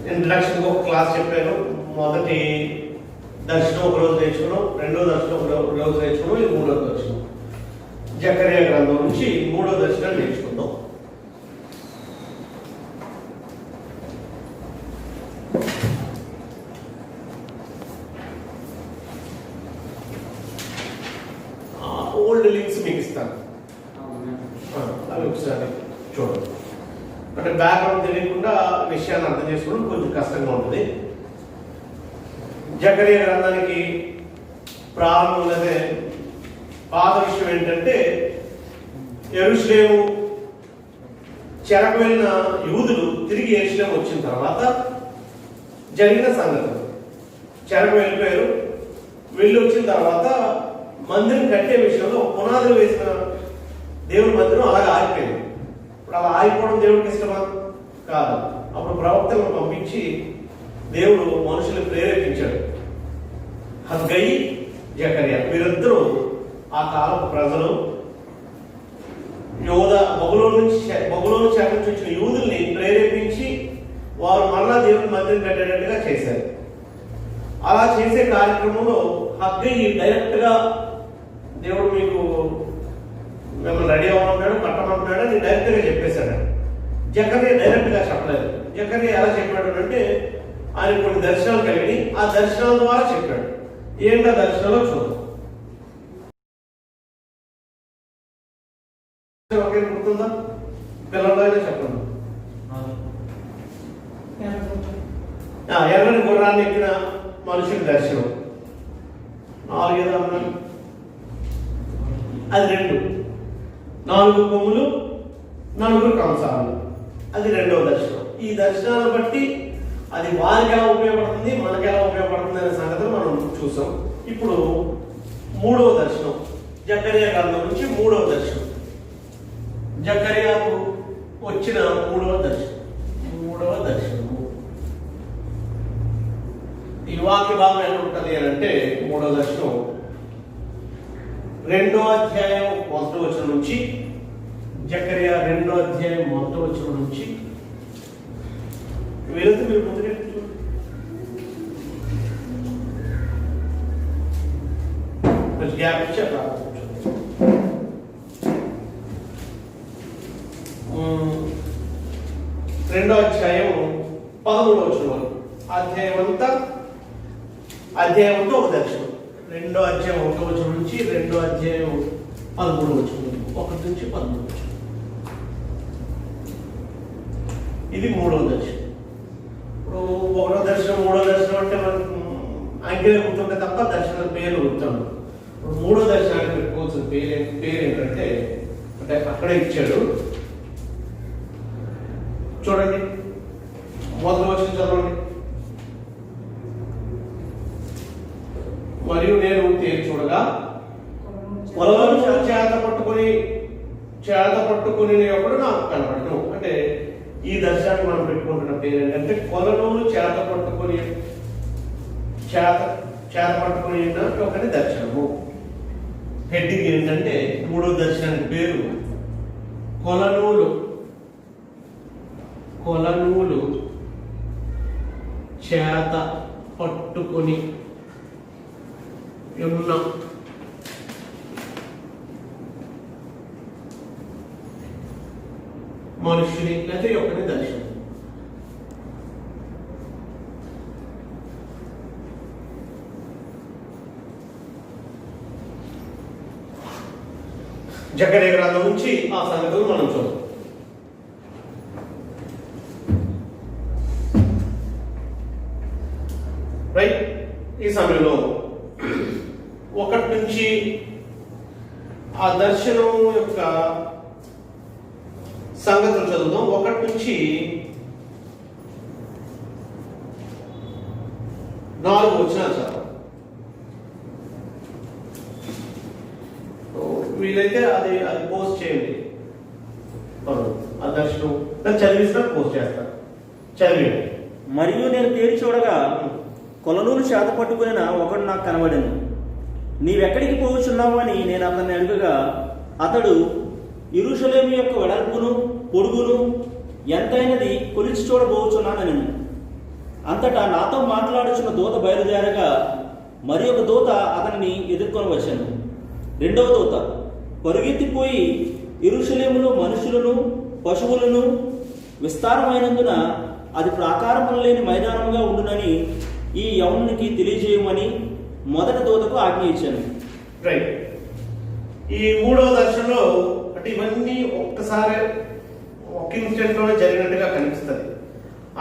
Introduction ఒక class చెప్పాను. మొదటి దర్శనం ఒక రోజు నేర్చుకున్నాం, రెండో దర్శనం ఒక రోజు నేర్చుకున్నాం, ఇది మూడో దర్శనం. జకర్యా గ్రంథం నుంచి మూడో దర్శనం నేర్చుకుందాం. ఓల్డ్ లింక్స్ మీకు ఇస్తాను, అవి ఒకసారి చూడండి. అంటే బ్యాక్గ్రౌండ్ తెలియకుండా విషయాన్ని అర్థం చేసుకోవడం కొంచెం కష్టంగా ఉంటుంది. జకర్యా గ్రంథానికి ప్రారంభంలోనే పాత విషయం ఏంటంటే, యెరూషలేము చెరకు వెళ్ళిన యూదులు తిరిగి యెరూషలేము వచ్చిన తర్వాత జరిగిన సంగతులు. చెరకు వెళ్ళిపోయారు, వెళ్ళి వచ్చిన తర్వాత మందిరం కట్టే విషయంలో పునాదులు వేసిన దేవుడి మందిరం అలాగే ఆగిపోయింది. ఇప్పుడు అలా ఆగిపోవడం దేవుడికి ఇష్టమా? కాదు. అప్పుడు ప్రవక్తలను పంపించి దేవుడు మనుషులు ప్రేరేపించాడు. హగ్గై, జకర్యా వీరిద్దరూ ఆ కాలపు ప్రజలు బబులోను చెర నుంచి వచ్చిన యూదుల్ని ప్రేరేపించి వారు మరలా దేవుని మందిరం కట్టేటట్టుగా చేశారు. అలా చేసే కార్యక్రమంలో హగ్గై డైరెక్ట్ గా దేవుడు మీకు మిమ్మల్ని రెడీ అవ్వమంటున్నాడు, కట్టమంటున్నాడు అని డైరెక్ట్ గా చెప్పేశాడు. జకర్యా డైరెక్ట్ గా చెప్పలేదు. జకర్యా ఎలా చెప్పాడు అంటే, ఆయన కొన్ని దర్శనాలు కలిగి ఆ దర్శనాల ద్వారా చెప్పాడు. ఏంటో దర్శనంలో చూద్దాం. ఒకే గుర్తుందా? పిల్లలైనా చెప్పండి. ఎర్రని గుర్రాన్ని ఎక్కిన మనుషుల దర్శనం 4 ఏదో అన్నాను, అది 2. 4 కొమ్ములు 4 కంసాలు, అది 2వ దర్శనం. ఈ దర్శనాలను బట్టి అది వారికి ఎలా ఉపయోగపడుతుంది, మనకి ఎలా ఉపయోగపడుతుంది అనే సంగతిని మనం చూసాం. ఇప్పుడు 3వ దర్శనం, జకర్యా గ్రంథం నుంచి 3వ దర్శనం. జకర్యాకు వచ్చిన 3వ దర్శనం. ఈ వాక్య భాగం ఎలా ఉంటుంది అని అంటే, 3వ దర్శనం 2వ అధ్యాయం 1వ వచనం నుంచి, జకర్యా 2వ అధ్యాయం 1వ వచనం నుంచి వీరంతా మీరు ముందుగా గ్యాప్ ఇచ్చి అక్కడ 2వ అధ్యాయం 13వ వచనం వరకు. అధ్యాయం అంతా ఒక దర్శనం. 2వ అధ్యాయం 1వ వచనం నుంచి 2వ అధ్యాయం 13వ వచనం వరకు, 1 నుంచి 13వ వచనం. ఇది 3వ దర్శనం. ఇప్పుడు 1వ దర్శనం 3వ దర్శనం అంటే మనకు అంకెలు గుర్తుంటే తప్ప దర్శనాల పేర్లు గుర్తుండవు. ఇప్పుడు 3వ దర్శనానికి పెట్టుకోవాల్సిన పేరు ఏంటంటే, అంటే అక్కడే ఇచ్చాడు చూడండి. మొదటి వచనం చదవండి. మరియు నేను తేరి చూడగా కొలను చేత పట్టుకుని ఒకడు నాకు కనబడను. అంటే ఈ దర్శనాన్ని మనం పెట్టుకుంటున్న పేరు ఏంటంటే, కొలను చేత పట్టుకుని ఒకటి దర్శనము. హెడ్డింగ్ ఏంటంటే, 3వ దర్శనానికి పేరు కొలనూలు చేత పట్టుకుని ఉన్న మనుషుని లేకపోతే ఒకటి దర్శనం. జకర్యా గ్రంథం నుంచి ఆ సంగతులు మనం చూద్దాం. రైట్. ఈ సమయంలో 1 నుంచి ఆ దర్శనం యొక్క సంగతులు చదువుదాం. 1 నుంచి 4 వచనాలు చదువు. వీలైతే అది పోస్ట్ చేయండి. ఆ దర్శనం చదివిస్తే పోస్ట్ చేస్తారు. చదివండి. మరియు నేను తేరి చూడగా కొలనూలు చేత పట్టుకుని ఒకడు నాకు కనబడెను. నీవెక్కడికి పోవచ్చున్నావు అని నేను అతన్ని అడుగగా, అతడు యెరూషలేము యొక్క వెడల్పును పొడుగును ఎంతైనది కొలిచి చూడబోచున్నాను. అంతటా నాతో మాట్లాడుచున్న దూత బయలుదేరగా మరి ఒక దూత అతనిని ఎదుర్కొని వచ్చాను. రెండవ దూత పరుగెత్తిపోయి యెరూషలేములో మనుషులను పశువులను విస్తారమైనందున అది ప్రాకారములు లేని మైదానముగా ఉండునని ఈ యవనునికి తెలియజేయమని మొదటి దూతకు ఆజ్ఞ ఇచ్చాను. రైట్. ఈ మూడవ దర్శనంలో అంటే ఇవన్నీ ఒక్కసారి ఒక ఇన్స్టెంట్లోనే జరిగినట్టుగా కనిపిస్తుంది.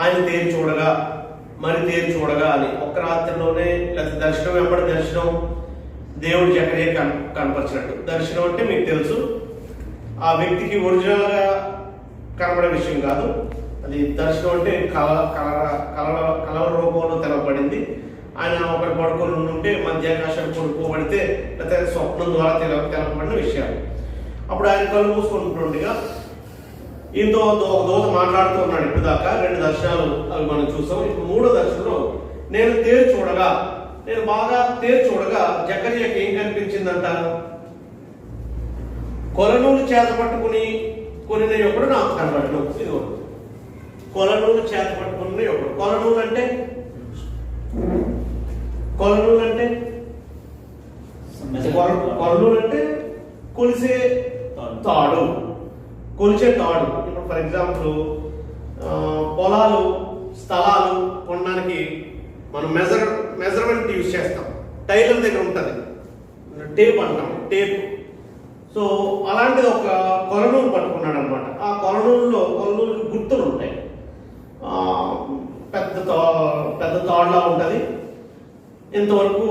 ఆయన తేరు చూడగా మరి తేరు చూడగా అని ఒక్క రాత్రిలోనే, లేకపోతే దర్శనం వెంబడి దర్శనం దేవుడు జకరియా కనపరిచినట్టు. దర్శనం అంటే మీకు తెలుసు, ఆ వ్యక్తికి ఒరిజినల్గా కనబడే విషయం కాదు. అది దర్శనం అంటే కళల రూపంలో తెలవబడింది. ఆయన ఒకటి పడుకొని ఉంటే మధ్యాకాశాన్ని పడుకోబడితే లేకపోతే స్వప్నం ద్వారా తెలపబడిన విషయాలు. అప్పుడు ఆయన కళ్ళు మూసుకుంటుండగా ఈయనతో ఒక దూత మాట్లాడుతూ ఉన్నాడు. ఇప్పుడు దాకా 2 దర్శనాలు అవి మనం చూసాం. ఇప్పుడు 3వ దర్శనంలో నేను బాగా తేరు చూడగా జకర్యాకి ఏం కనిపించిందంట? కొలనూలు చేత పట్టుకుని కొనిన ఎప్పుడు నాకు కనబడను. ఇదిగో కొలనూలు చేత పట్టుకుని ఎప్పుడు. కొలనూలు అంటే కొలిసే తాడు. ఇప్పుడు ఫర్ ఎగ్జాంపుల్ పొలాలు, స్థలాలు కొనడానికి మనం మెజర్మెంట్ యూజ్ చేస్తాం. టైలర్ దగ్గర ఉంటుంది టేప్ అంటాం, టేప్. సో అలాంటిది ఒక కొలనూలు పట్టుకున్నాడు అనమాట. ఆ కొలనూలులో గుర్తులు ఉంటాయి. పెద్ద తాడులా ఉంటుంది. ఇంతవరకు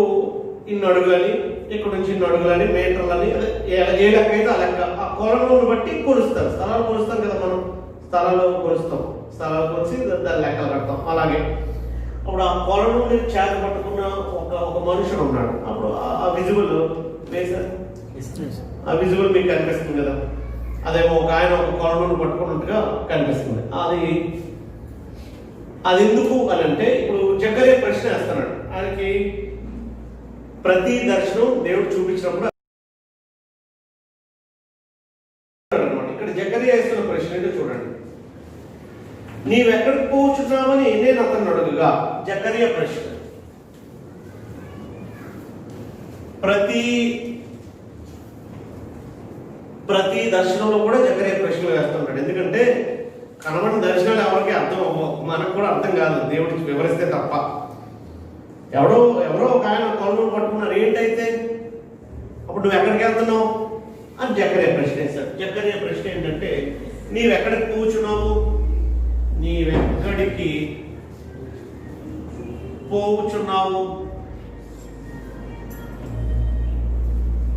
ఇన్ని అడుగులని, ఇక్కడ నుంచి ఇన్ని అడుగులని, మీటర్లని, ఏ లెక్క అయితే ఆ లెక్క. ఆ కొలనూలుని బట్టి కొలుస్తారు. స్థలాలు కొలుస్తాం కదా మనం, స్థలాలు కొలిసి దాని లెక్కలు కడతాం. అలాగే అప్పుడు ఆ కొలనూలుని చేత పట్టుకున్న ఒక మనుషుడు ఉన్నాడు. అప్పుడు ఆ విజువల్ వేసారు, ఆ విజువల్ మీకు కనిపిస్తుంది కదా. అదేమో ఒక ఆయన ఒక కొలనూలు పట్టుకున్నట్టుగా కనిపిస్తుంది. అది ఎందుకు అని అంటే, ఇప్పుడు జకర్యా ప్రశ్న వేస్తున్నాడు. ఆయనకి ప్రతి దర్శనం దేవుడు చూపించినప్పుడు ఇక్కడ జకర్యా వేస్తున్న ప్రశ్న ఏంటో చూడండి. నీవెక్కడికి పోచున్నావని నేను అతను అడుగుగా, జకర్యా ప్రశ్న. ప్రతి దర్శనంలో కూడా జకర్యా ప్రశ్నలు వేస్తుంటాడు. ఎందుకంటే కనబడిన దర్శనాలు ఎవరికి అర్థం మనకు కూడా అర్థం కాదు, దేవుడికి వివరిస్తే తప్ప. ఎవరో ఒక ఆయన కొలనూలు పట్టుకున్నారు. ఏంటైతే అప్పుడు నువ్వు ఎక్కడికి వెళ్తున్నావు అని జకర్యా ప్రశ్న వేశాడు. జకర్యా ప్రశ్న ఏంటంటే, నీవెక్కడికి పోచున్నావు?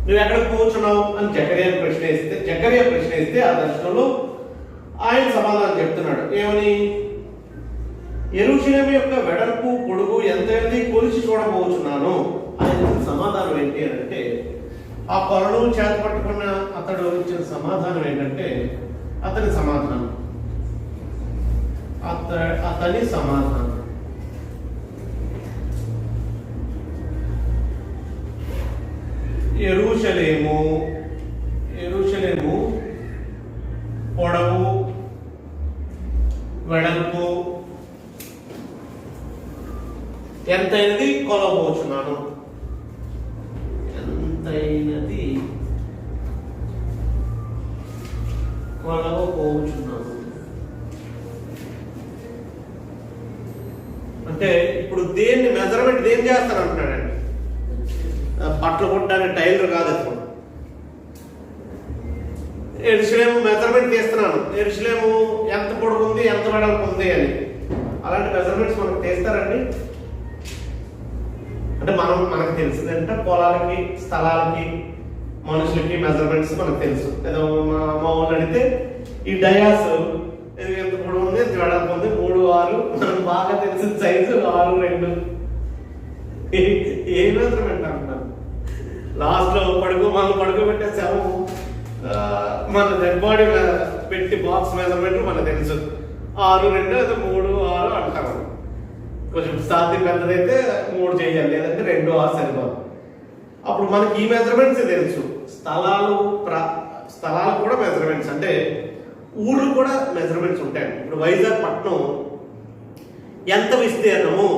నువ్వెక్కడికి పోచున్నావు అని జకర్యా ప్రశ్న వేస్తే ఆ దర్శనంలో ఆయన సమాధానం చెప్తున్నాడు. ఏమని? యెరూషలేము యొక్క వెడల్పు పొడుగు ఎంతైనది కొలిచి చూడబోచున్నాను. ఆయన సమాధానం ఏంటి అని అంటే, ఆ కొలనూలు చేత పట్టుకున్న అతడు ఇచ్చిన సమాధానం ఏంటంటే, అతని సమాధానం యెరూషలేము పొడవు వెడల్పు ఎంతైనది కొలబోచున్నాను. అంటే ఇప్పుడు దేన్ని మెజర్మెంట్ దేని చేస్తాను అంటున్నాడండి. బట్టలు కుట్టడానికి టైలర్ కాదు. ఇప్పుడు యెరూషలేము మెజర్మెంట్ తీస్తున్నాను. యెరూషలేము ఎంత పొడుగు ఉంది, ఎంత వెడల్పు ఉంది అని. అలాంటి మెజర్మెంట్స్ మనకు తీస్తారండి. అంటే మనకు తెలిసిందంటే పొలాలకి, స్థలాలకి, మనుషులకి మెజర్మెంట్స్ మనకు తెలుసు. ఏదో మా ఊళ్ళు అడిగితే ఈ డయాస్ ఎంత పొడవు ఉంది, ఎంత వెడల్పు ఉంది, 3, 6 మనకు బాగా తెలిసిన సైజు 6, 2. ఏ మెజర్మెంట్ అంటున్నాను? లాస్ట్ లో మనం పడుకోబెట్టే శవం మన డెడ్ బాడీ పెట్టి బాక్స్ మెజర్మెంట్ మనకు తెలుసు. 6, 2 అయితే 3, 6 అంటాము. కొంచెం సాధ్య పెద్దదైతే 3 చేయాలి, లేదంటే 2, 6 సరిపోదు. అప్పుడు మనకి ఈ మెజర్మెంట్స్ తెలుసు. స్థలాలు కూడా మెజర్మెంట్స్, అంటే ఊళ్ళు కూడా మెజర్మెంట్స్ ఉంటాయండి. ఇప్పుడు వైజాగ్ పట్టణం ఎంత విస్తీర్ణము,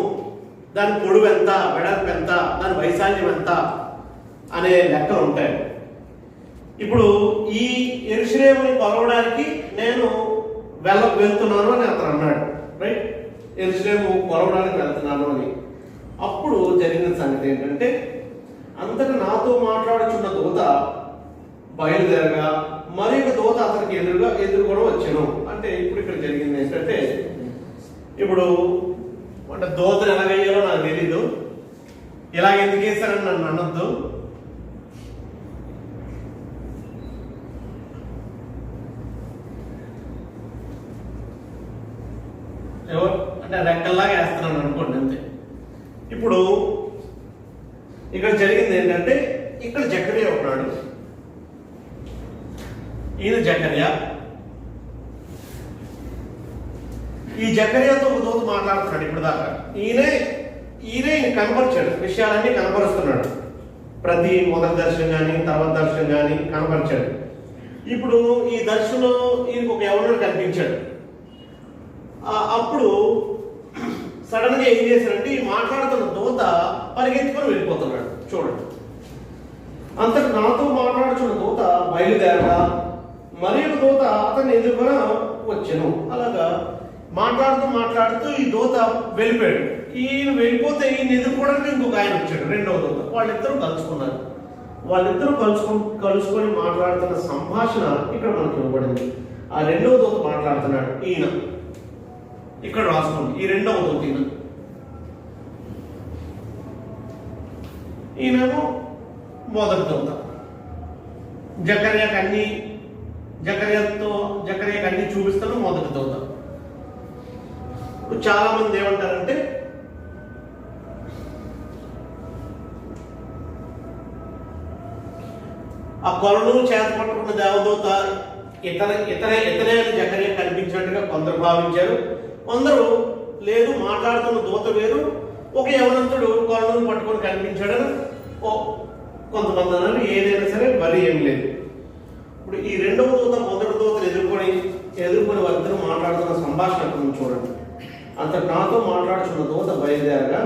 దాని పొడవు ఎంత, వెడల్పు ఎంత, దాని వైశాల్యం ఎంత అనే లెక్కలు ఉంటాయి. ఇప్పుడు ఈ యెరూషలేముని కొలవడానికి నేను వెళ్తున్నాను అని అతను అన్నాడు, రైట్? యెరూషలేము కొలవడానికి వెళ్తున్నాను అని. అప్పుడు జరిగిన సంగతి ఏంటంటే, అంతటా నాతో మాట్లాడుచున్న దూత బయలుదేరగా మరి ఒక దూత అతనికి ఎదురుగా వచ్చాను. అంటే ఇప్పుడు ఇక్కడ జరిగింది ఏంటంటే, ఇప్పుడు అంటే దూతను ఎలాగయ్యాలో నాకు తెలీదు, ఇలాగ ఎందుకు వేశారని నన్ను అనొద్దు. ఎవరు అంటే రెక్కల్లాగా వేస్తున్నాను అనుకోండి అంతే. ఇప్పుడు ఇక్కడ జరిగింది ఏంటంటే, ఇక్కడ జకర్యా ఉన్నాడు, ఈయన జకర్యా. ఈ జకర్యాతో ఒక దూత మాట్లాడుతున్నాడు ఇప్పుడు దాకా. ఈయనే కనపరిచాడు, విషయాలన్నీ కనపరుస్తున్నాడు. ప్రతి మొదటి దర్శనం కానీ తర్వాత దర్శనం కానీ కనపరిచాడు. ఇప్పుడు ఈ దర్శనం ఈయనకు ఒక యవనుడు కనిపించాడు. అప్పుడు సడన్ గా ఏం చేశాడంటే, ఈ మాట్లాడుతున్న దూత పరిగెత్తుకొని వెళ్ళిపోతున్నాడు. చూడండి, అంతటి నాతో మాట్లాడుతున్న దూత బయలుదేరగా మరి ఒక దూత అతన్ని ఎదుర్కొని వచ్చాను. అలాగా మాట్లాడుతూ ఈ దూత వెళ్ళిపోయాడు. ఈయన వెళ్ళిపోతే ఈయన ఎదుర్కోవడానికి ఇంకొక ఆయన వచ్చాడు, రెండవ దూత. వాళ్ళిద్దరూ కలుసుకున్నారు. వాళ్ళిద్దరూ కలుసుకొని మాట్లాడుతున్న సంభాషణ ఇక్కడ మనకు ఇవ్వబడింది. ఆ రెండవ దూత మాట్లాడుతున్నాడు, ఈయన ఇక్కడ రాసుకోండి. ఈ రెండవ దూత ఈయనేమో మొదటి దూత. జకర్యాకి అన్ని చూపిస్తాను మొదటి దూత. చాలా మంది ఏమంటారంటే, ఆ కొలను చేత పట్టుకున్న దేవదూత ఇతనే జకర్యా కనిపించినట్టుగా కొందరు భావించారు. కొందరు లేదు, మాట్లాడుతున్న దూత వేరు, ఒక యవనంతుడు కొలను పట్టుకొని కనిపించాడని కొంతమంది అన్నారు. ఏదైనా సరే బలి ఏం లేదు. ఇప్పుడు ఈ రెండవ దూత మొదటి దూతను ఎదుర్కొని వాళ్ళిద్దరూ మాట్లాడుతున్న సంభాషణ చూడండి. అంత నాతో మాట్లాడుతున్న దూత బయలుదేరగా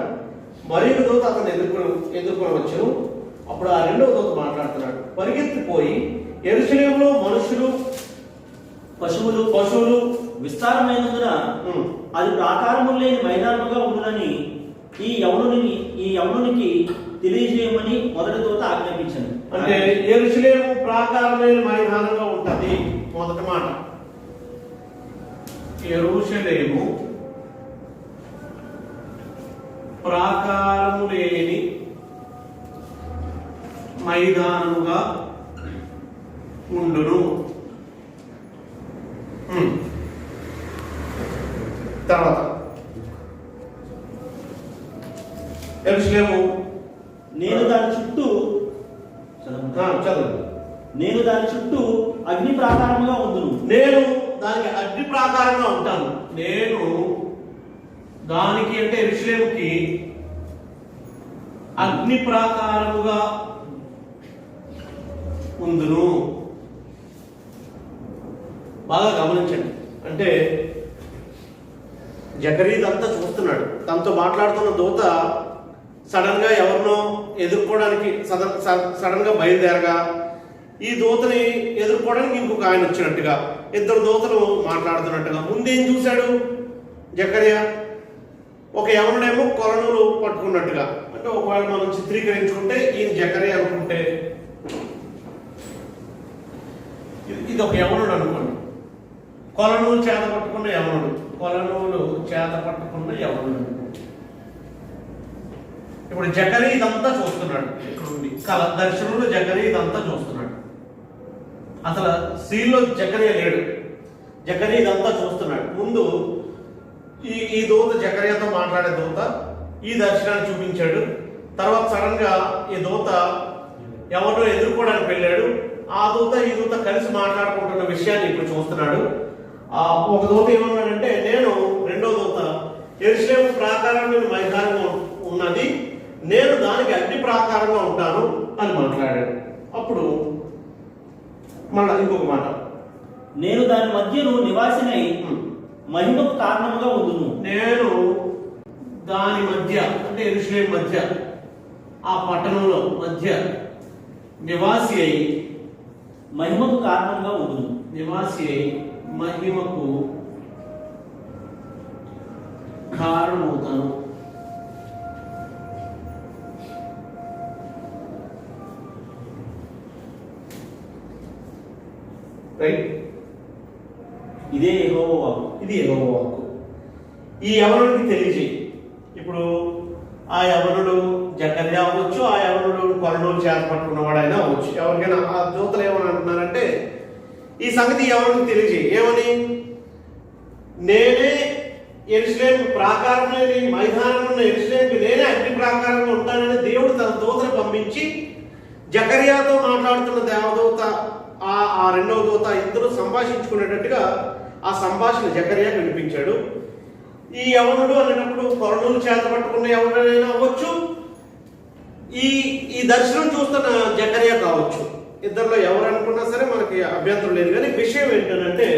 మరి ఒక దూత అతను ఎదుర్కొని వచ్చాను. అప్పుడు ఆ రెండవ దూత మాట్లాడుతున్నాడు, పరిగెత్తిపోయి యెరూషలేములో మనుషులు పశువులు విస్తారమైనందున అది ప్రాకారము లేని మైదానముగా ఉండునని ఈ యవనునికి తెలియజేయమని మొదటి దూత ఆజ్ఞాపించాను. అంటే యెరూషలేము ప్రాకారమైన మైదానంగా ఉంటది. మొదటి మాట, యెరూషలేము ప్రాకారము లేని మైదానముగా ఉండును. తర్వాత యెరూషలేము నేను దాని చుట్టూ అగ్ని ప్రాకారముగా ఉండును. నేను దానికి అగ్ని ప్రాకారంగా ఉంటాను. నేను దానికి అంటే యెరూషలేముకి అగ్ని ప్రాకారముగా ఉందును. బాగా గమనించండి. అంటే జకర్యా ఇదంతా చూస్తున్నాడు. తనతో మాట్లాడుతున్న దూత సడన్ గా ఎవరినో ఎదుర్కోవడానికి సడన్ గా బయలుదేరగా ఈ దూతని ఎదుర్కోవడానికి ఇంకొక ఆయన వచ్చినట్టుగా, ఇద్దరు దూతలు మాట్లాడుతున్నట్టుగా. ముందేం చూశాడు జకర్యా? ఒక యవనుడేమో కొలనులు పట్టుకున్నట్టుగా. అంటే ఒకవేళ మనం చిత్రీకరించుకుంటే ఈయన జకర్యా అనుకుంటే ఇది ఒక యవనుడు అనుకోండి. కొలనూలు చేత పట్టుకున్న యవనుడు ఇప్పుడు జకర్యా ఇదంతా చూస్తున్నాడు. ఇక్కడ ఉండి దర్శనంలో జకర్యా ఇదంతా చూస్తున్నాడు. అసలు సీన్లో జకర్యా లేడు. జకర్యా ఇదంతా చూస్తున్నాడు. ముందు ఈ దూత జకర్యాతో మాట్లాడే దూత ఈ దర్శనాన్ని చూపించాడు. తర్వాత సడన్ గా ఈ దూత ఎవరినో ఎదుర్కోవడానికి వెళ్ళాడు. ఆ దూత ఈ దూత కలిసి మాట్లాడుకుంటున్న విషయాన్ని ఇప్పుడు చూస్తున్నాడు. ఒక దూత ఏమన్నాడంటే, నేను రెండో దూత యెరూషలేము ప్రాకారమైన మైదానంగా ఉన్నది, నేను దానికి అగ్ని ప్రాకారంగా ఉంటాను అని మాట్లాడాడు. అప్పుడు మళ్ళీ ఇంకొక మాట, నేను దాని మధ్యను నివాసినై మహిమకు కారణముగా ఉండును. నేను దాని మధ్య అంటే యెరూషలేము మధ్య ఆ పట్టణంలో మధ్య నివాసి అయి మహిమకు కారణంగా ఉండును. మహిమకు కారణమవుతాను. రైట్, ఇదే యెహోవా వాక్కు. ఇది యెహోవా వాక్కు. ఈ యవనుడికి తెలియజేయి. ఇప్పుడు ఆ యవనుడు జకర్యా అవ్వచ్చు, ఆ యవనుడు కొరనూలు చేత పట్టుకున్నవాడైనా అవ్వచ్చు. ఎవరికైనా ఆ దూతలు ఏమని అంటున్నారంటే ఈ సంగతి యవనుడికి తెలియజేయి. ఏమని? నేనే యెరూషలేము ప్రాకారం లేని మైదానం ఉన్న యెరూషలేముకి నేనే అగ్ని ప్రాకారంగా ఉంటానని దేవుడు తన దూతను పంపించి జకర్యాతో మాట్లాడుతున్న దేవదూత ఆ రెండవ దూత ఇద్దరు సంభాషించుకునేటట్టుగా ఆ సంభాషణ జకర్యాకు వినిపించాడు. ఈ యవనుడు అనేటప్పుడు కొరనూలు చేత పట్టుకున్న ఎవరైనా అవ్వచ్చు, ఈ దర్శనం చూస్తున్న జకర్యా కావచ్చు. ఇద్దరిలో ఎవరు అనుకున్నా సరే మనకి అభ్యంతరం లేదు. కానీ విషయం ఏంటంటే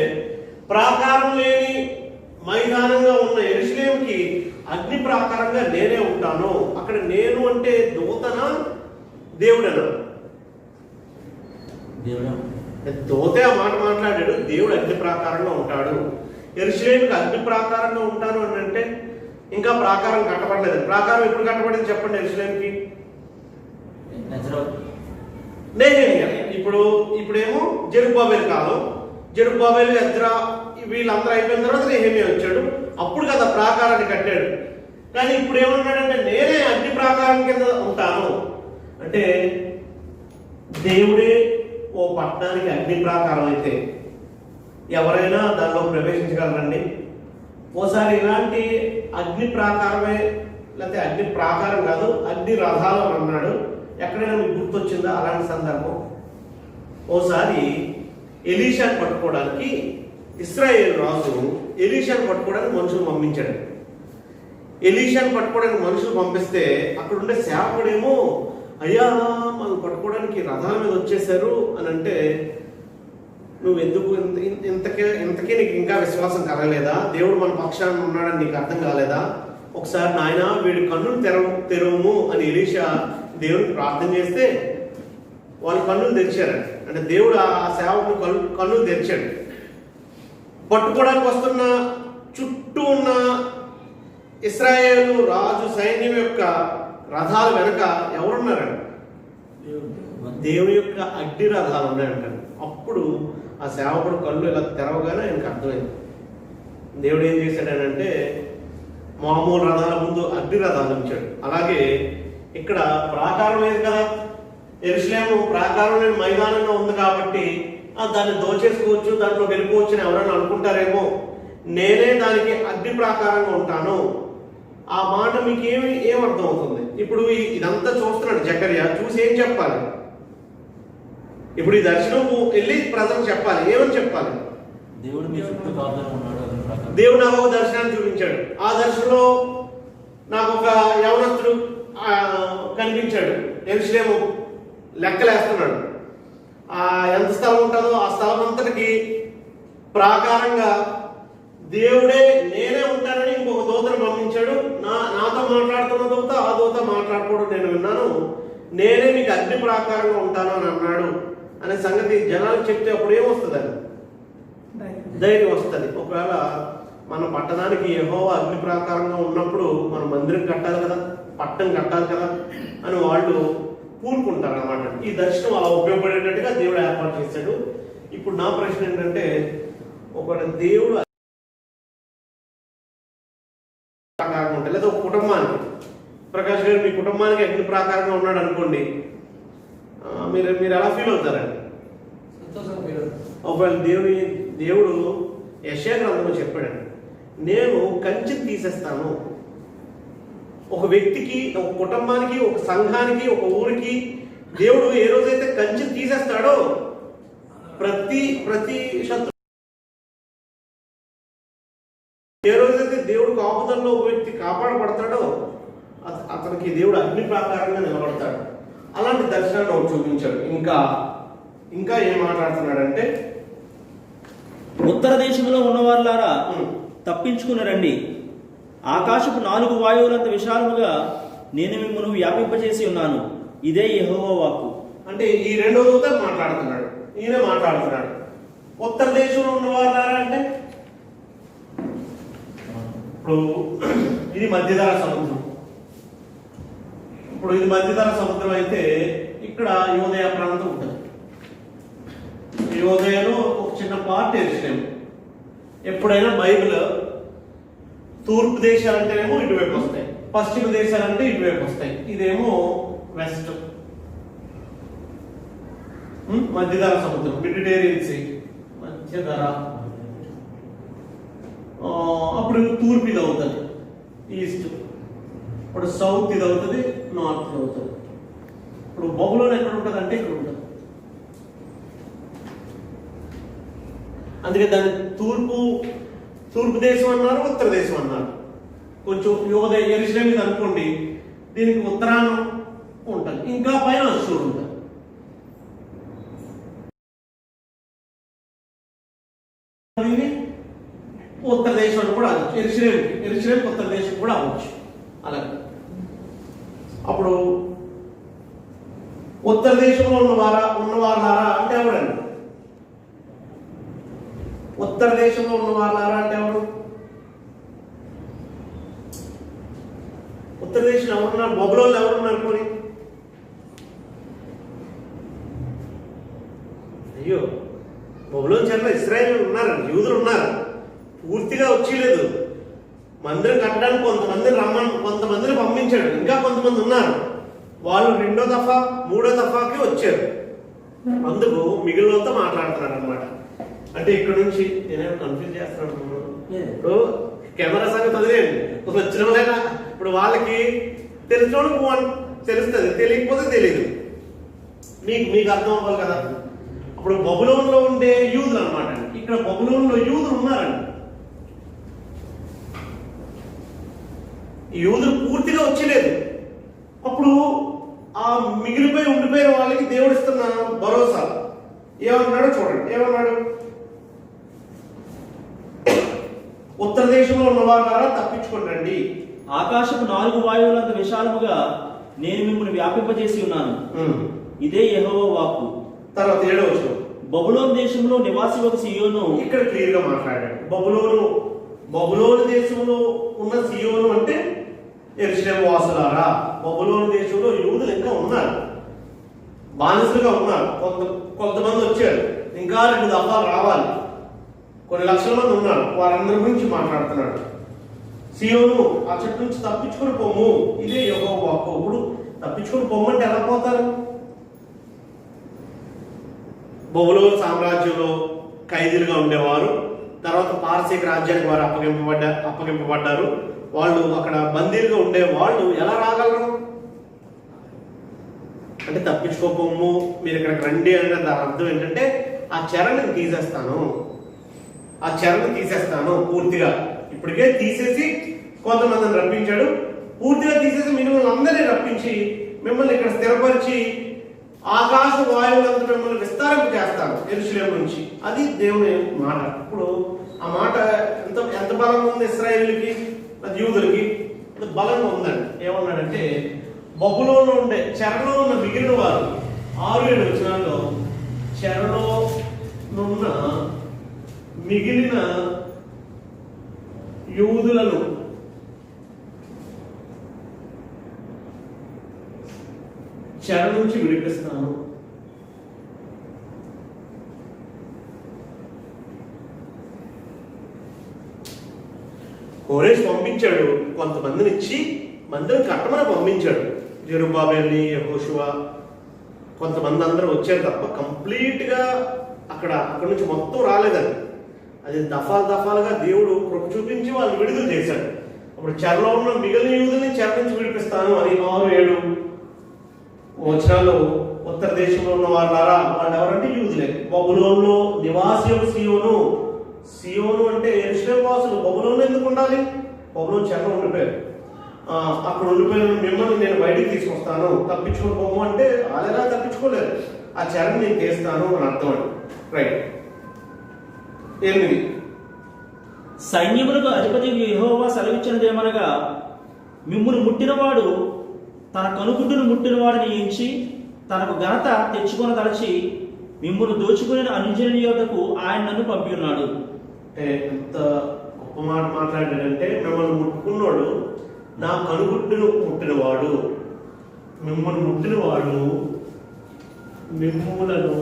ప్రాకారం లేని మైదానంగా ఉన్న యెరూషలేముకి అగ్ని ప్రాకారంగా నేనే ఉంటాను. అక్కడ నేను అంటే దూతనా దేవుడనా? దూతే ఆ మాట మాట్లాడాడు. దేవుడు అగ్ని ప్రాకారంగా ఉంటాడు. యెరూషలేముకి అగ్ని ప్రాకారంగా ఉంటాను అని అంటే ఇంకా ప్రాకారం కట్టబడలేదు. ప్రాకారం ఎప్పుడు కట్టబడింది చెప్పండి యెరూషలేముకి? ఇప్పుడేమో జెరుబ్బాబెలు కాలం. జెరుబ్బాబెలు, ఎజ్రా వీళ్ళందరూ అయిపోయిన తర్వాత నెహెమ్యా వచ్చాడు. అప్పుడు కదా ప్రాకారాన్ని కట్టాడు. కానీ ఇప్పుడు ఏమన్నాడంటే నేనే అగ్ని ప్రాకారం కింద ఉంటాను అంటే దేవుడే ఓ పట్టణానికి అగ్ని ప్రాకారం అయితే ఎవరైనా దానిలో ప్రవేశించగలరండి? ఓసారి ఇలాంటి అగ్ని ప్రాకారమే, లేకపోతే అగ్ని ప్రాకారం కాదు అగ్ని రథాలు అన్నాడు. ఎక్కడైనా మీకు గుర్తొచ్చిందా అలాంటి సందర్భం? ఓసారి ఎలీషాను పట్టుకోవడానికి ఇశ్రాయేలు రాజు ఎలీషాను పట్టుకోవడానికి మనుషులు పంపించాడు. ఎలీషాను పట్టుకోవడానికి మనుషులు పంపిస్తే అక్కడ ఉండే సేవకుడేమో అయ్యా మనం పట్టుకోవడానికి రథాల మీద వచ్చేసారు అని అంటే నువ్వు ఎందుకు ఇంతకీ నీకు ఇంకా విశ్వాసం కలగలేదా? దేవుడు మన పక్షాన ఉన్నాడని నీకు అర్థం కాలేదా? ఒకసారి నాయన వీడి కన్నులు తెరవము అని ఎలీషా దేవుడికి ప్రార్థన చేస్తే వాళ్ళ కన్నులు తెరిచారు. అంటే దేవుడు ఆ సేవకు కన్నులు తెరిచాడు. పట్టుకోవడానికి వస్తున్న చుట్టూ ఉన్న ఇశ్రాయేలు రాజు సైన్యం యొక్క రథాల వెనక ఎవరున్నారండి? దేవుని యొక్క అగ్ని రథాలు ఉన్నాయంటారు. అప్పుడు ఆ సేవకుడు కళ్ళు ఇలా తెరవగానే ఆయనకు అర్థమైంది. దేవుడు ఏం చేశాడనంటే మామూలు రథాల ముందు అగ్ని రథాలు ఉంచాడు. అలాగే ఇక్కడ ప్రాకారం లేదు కదా, యెరూషలేము ప్రాకారం లేని మైదానంగా ఉంది కాబట్టి దాన్ని దోచేసుకోవచ్చు, దాంట్లో వెళ్ళిపోవచ్చు అని ఎవరైనా అనుకుంటారేమో. నేనే దానికి అగ్ని ప్రాకారంగా ఉంటాను. ఆ మాట మీకు ఏమర్థం అవుతుంది? ఇప్పుడు ఇదంతా చూస్తున్నాడు జకర్యా. చూసి ఏం చెప్పాలి? ఇప్పుడు ఈ దర్శనం వెళ్ళి ప్రజలకు చెప్పాలి. ఏమని చెప్పాలి? దేవుడు మీ చుట్టూ కాపుదల ఉన్నాడు. దేవుడు నాకు ఒక దర్శనాన్ని చూపించాడు. ఆ దర్శనంలో నాకు ఒక యవనస్తుడు కనిపించాడు. యెరూషలేము లెక్కలేస్తున్నాడు. ఎంత స్థలం ఉంటుందో ఆ స్థలం అంతటికి ప్రాకారంగా దేవుడే నేనే ఉంటానని ఇంకొక దూతను పంపించాడు. నాతో మాట్లాడుతున్న దూత ఆ దూత మాట్లాడుకోవడం నేను విన్నాను. నేనే మీకు అగ్ని ప్రాకారంగా ఉంటాను అని అన్నాడు అనే సంగతి జనాలకు చెప్తే అప్పుడు ఏమొస్తుందని ధైర్యం వస్తుంది. ఒకవేళ మన పట్టణానికి యెహోవా అగ్ని ప్రాకారంగా ఉన్నప్పుడు మన మందిరం కట్టాలి కదా, పట్టణం కట్టాలి కదా అని వాళ్ళు కూరుకుంటారు అన్నమాట. ఈ దర్శనం అలా ఉపయోగపడేటట్టుగా దేవుడు ఏర్పాటు చేశాడు. ఇప్పుడు నా ప్రశ్న ఏంటంటే, ఒక దేవుడు ఉంటాయి లేదా ఒక కుటుంబానికి, ప్రకాష్ గారు మీ కుటుంబానికి అగ్ని ప్రాకారంగా ఉన్నాడు అనుకోండి, మీరు ఎలా ఫీల్ అవుతారండి? ఒకవేళ దేవుడు యెషయా గ్రంథంలో చెప్పాడండి, నేను కంచెని తీసేస్తాను. ఒక వ్యక్తికి, ఒక కుటుంబానికి, ఒక సంఘానికి, ఒక ఊరికి దేవుడు ఏ రోజైతే కంచెని తీసేస్తాడో ప్రతి శత్రు, ఏ రోజైతే దేవుడు కాపుదల్లో ఒక వ్యక్తి కాపాడబడతాడో అతనికి దేవుడు అగ్ని ప్రాకారంగా నిలబడతాడు. అలాంటి దర్శనాన్ని ఒకటి చూపించాడు. ఇంకా ఏం మాట్లాడుతున్నాడంటే, ఉత్తర దేశంలో ఉన్న వాళ్ళారా తప్పించుకుని రండి, ఆకాశపు 4 వాయువులంత విశాలముగా నేను మిమ్మల్ని వ్యాపింపజేసి ఉన్నాను. ఇదే యెహోవా వాక్కు. అంటే ఈ రెండో దూత మాట్లాడుతున్నాడు, ఈయన మాట్లాడుతున్నాడు. ఉత్తర దేశంలో ఉన్నవారా అంటే ఇప్పుడు ఇది మధ్యధరా సముద్రం. ఇప్పుడు ఇది మధ్యధరా సముద్రం అయితే ఇక్కడ యోదయ ప్రాంతం ఉంటుంది. యోదయలో ఒక చిన్న పార్ట్ ఎరిసినాము. ఎప్పుడైనా బైబిల్ తూర్పు దేశాలంటేనేమో ఇటువైపు వస్తాయి, పశ్చిమ దేశాలంటే ఇటువైపు వస్తాయి. ఇదేమో వెస్ట్, మధ్యధరా సముద్రం, మెడిటేరియన్ సీ, మధ్యధర. అప్పుడు తూర్పు ఇది అవుతుంది, ఈస్ట్. ఇప్పుడు సౌత్ ఇది అవుతుంది, నార్త్ ఇది అవుతుంది. ఇప్పుడు బబులోన్ ఎక్కడ ఉంటుంది అంటే ఇక్కడ ఉంటుంది. అందుకే దాన్ని తూర్పు దేశం అన్నారు, ఉత్తర దేశం అన్నారు. కొంచెం యోదయ యెరూషలేం మీద అనుకోండి, దీనికి ఉత్తరాన ఉంటుంది, ఇంకా పైన అశ్షూరు ఉంటుంది. ఉత్తర దేశం కూడా అవ్వచ్చు, యెరూషలేం ఉత్తర దేశం కూడా అవ్వచ్చు. అలాగే అప్పుడు ఉత్తర దేశంలో ఉన్నవారారా అంటే ఎవరండి? ఉత్తర దేశంలో ఉన్నవారారా అంటే ఎవరు? ఉత్తర దేశంలో ఎవరున్నారు? బబులోన్లో ఎవరున్నారు? పోనీ అయ్యో, బబులోన్ చెరలో ఇశ్రాయేలు ఉన్నారు, యూదులు ఉన్నారు. పూర్తిగా వచ్చేలేదు. మందిరం కట్టడానికి కొంతమందిని పంపించాడు, ఇంకా కొంతమంది ఉన్నారు. వాళ్ళు 2వ దఫా 3వ దఫాకి వచ్చారు. అందుకు మిగిలినంతా మాట్లాడుతున్నారు అనమాట. అంటే ఇక్కడ నుంచి నేనేమో కన్ఫ్యూజ్ చేస్తున్నాను. ఇప్పుడు కెమెరా సంగతి వదిలేండి, వచ్చిన వాళ్ళైనా ఇప్పుడు వాళ్ళకి తెలిసినోడు తెలుస్తుంది, తెలియకపోతే తెలియదు. మీకు అర్థం అవ్వాలి కదా. అప్పుడు బబులోన్లో ఉండే యూదులు అనమాట. ఇక్కడ బబులోన్లో యూదులు ఉన్నారండి. యూదులు పూర్తిగా వచ్చలేదు. అప్పుడు ఆ ఉండిపోయిన వాళ్ళకి దేవుడు ఇస్తున్న భరోసా ఏమన్నాడో చూడండి. ఏమన్నాడు? ఉత్తర దేశంలో ఉన్నవారా తప్పించుకోండి. ఆకాశపు 4 వాయువులంత విశాలముగా నేను మిమ్మల్ని వ్యాపింపజేసి ఉన్నాను. ఇదే యెహోవా వాక్కు. తర్వాత 7వ వచనం, బబులోను దేశంలో నివాసి ఒక సియోను. ఇక్కడ క్లియర్ గా మాట్లాడాడు. బబులోను దేశంలో ఉన్న సియోను అంటే యెరూషలేము వాసులారా. బబులోను దేశంలో యూదులు ఇంకా ఉన్నారు, బానిసలుగా ఉన్నారు. కొంతమంది వచ్చారు, ఇంకా 2 దఫాలు రావాలి. కొన్ని లక్షల మంది ఉన్నారు. వారందరి గురించి మాట్లాడుతున్నాడు. సియోను, ఆ చెట్టు నుంచి తప్పించుకొని పోము, ఇదే యెహోవా వాక్కు. ఇప్పుడు తప్పించుకొని పొమ్మంటే ఎలా పోతారు? బబులోను సామ్రాజ్యంలో ఖైదీలుగా ఉండేవారు. తర్వాత పారసీక రాజ్యానికి వారు అప్పగింపబడ్డారు. వాళ్ళు అక్కడ బందీలుగా ఉండే వాళ్ళు ఎలా రాగలరు అంటే తప్పించుకోపోము, మీరు ఇక్కడికి రండి అంటే దాని అర్థం ఏంటంటే ఆ చెరని తీసేస్తాను పూర్తిగా. ఇప్పటికే తీసేసి కొంతమందిని రప్పించాడు, పూర్తిగా తీసేసి మిమ్మల్ని అందరినీ రప్పించి మిమ్మల్ని ఇక్కడ స్థిరపరిచి ఆకాశ వాయువులంతా మిమ్మల్ని విస్తారింపు చేస్తాను యెరూషలేము నుంచి. అది దేవుని మాట. ఇప్పుడు ఆ మాట ఎంత బలంగా ఉంది ఇశ్రాయేలుకి, యూదులకి బలంగా ఉందండి. ఏమన్నాడంటే బబులోను ఉండే చెరలో ఉన్న మిగిలిన వారు 6-7 వచనాల్లో చెరలో నున్న మిగిలిన యూదులను చెర నుంచి విడిపిస్తాను. కోరేష్ పంపించాడు, కొంతమందిని ఇచ్చి మందిరం కట్టమని పంపించాడు. జెరుబ్బాబెల్ని, యెహోషువ, కొంతమంది అందరూ వచ్చారు తప్ప కంప్లీట్ గా అక్కడ నుంచి మొత్తం రాలేదని. అది దఫాలుగా దేవుడు కృప చూపించి వాళ్ళు విడుదల చేశాడు. అప్పుడు చెరలో ఉన్న మిగిలిన యూదుల్ని చెర నుంచి విడిపిస్తాను అని 6-7 వచనాలు. ఉత్తర దేశంలో ఉన్న వాళ్ళారా, వాళ్ళు ఎవరంటే యూదులే. బబులోన్లో నివాసి సియోను అంటే యెరూషలేము వాసులు. బబులోన్లో ఎందుకు ఉండాలి? బబులోను చెరలో ఉండిపోయారు. అక్కడ ఉండిపోయిన మిమ్మల్ని నేను బయటికి తీసుకొస్తాను, తప్పించుకొని పోము అంటే వాళ్ళు ఎలా తప్పించుకోలేరు. ఆ చెరని నేను తీస్తాను అని అర్థం అండి. రైట్. 8 సైన్యములకు అధిపతి యెహోవా సెలవిచ్చినదేమనగా, మిమ్మును ముట్టినవాడు తన కనుగుడ్డును ముట్టినవాడిని ఎంచి తనకు ఘనత తెచ్చుకొనదలచి మిమ్మును దోచుకుని అన్యజనుల యొద్దకు ఆయన నన్ను పంపి ఉన్నాడు. అంటే ఎంత గొప్ప మాట మాట్లాడాడంటే, మిమ్మల్ని ముట్టుకున్నాడు నా కనుగుడ్డును ముట్టినవాడు, మిమ్మల్ని ముట్టినవాడు, మిమ్ములను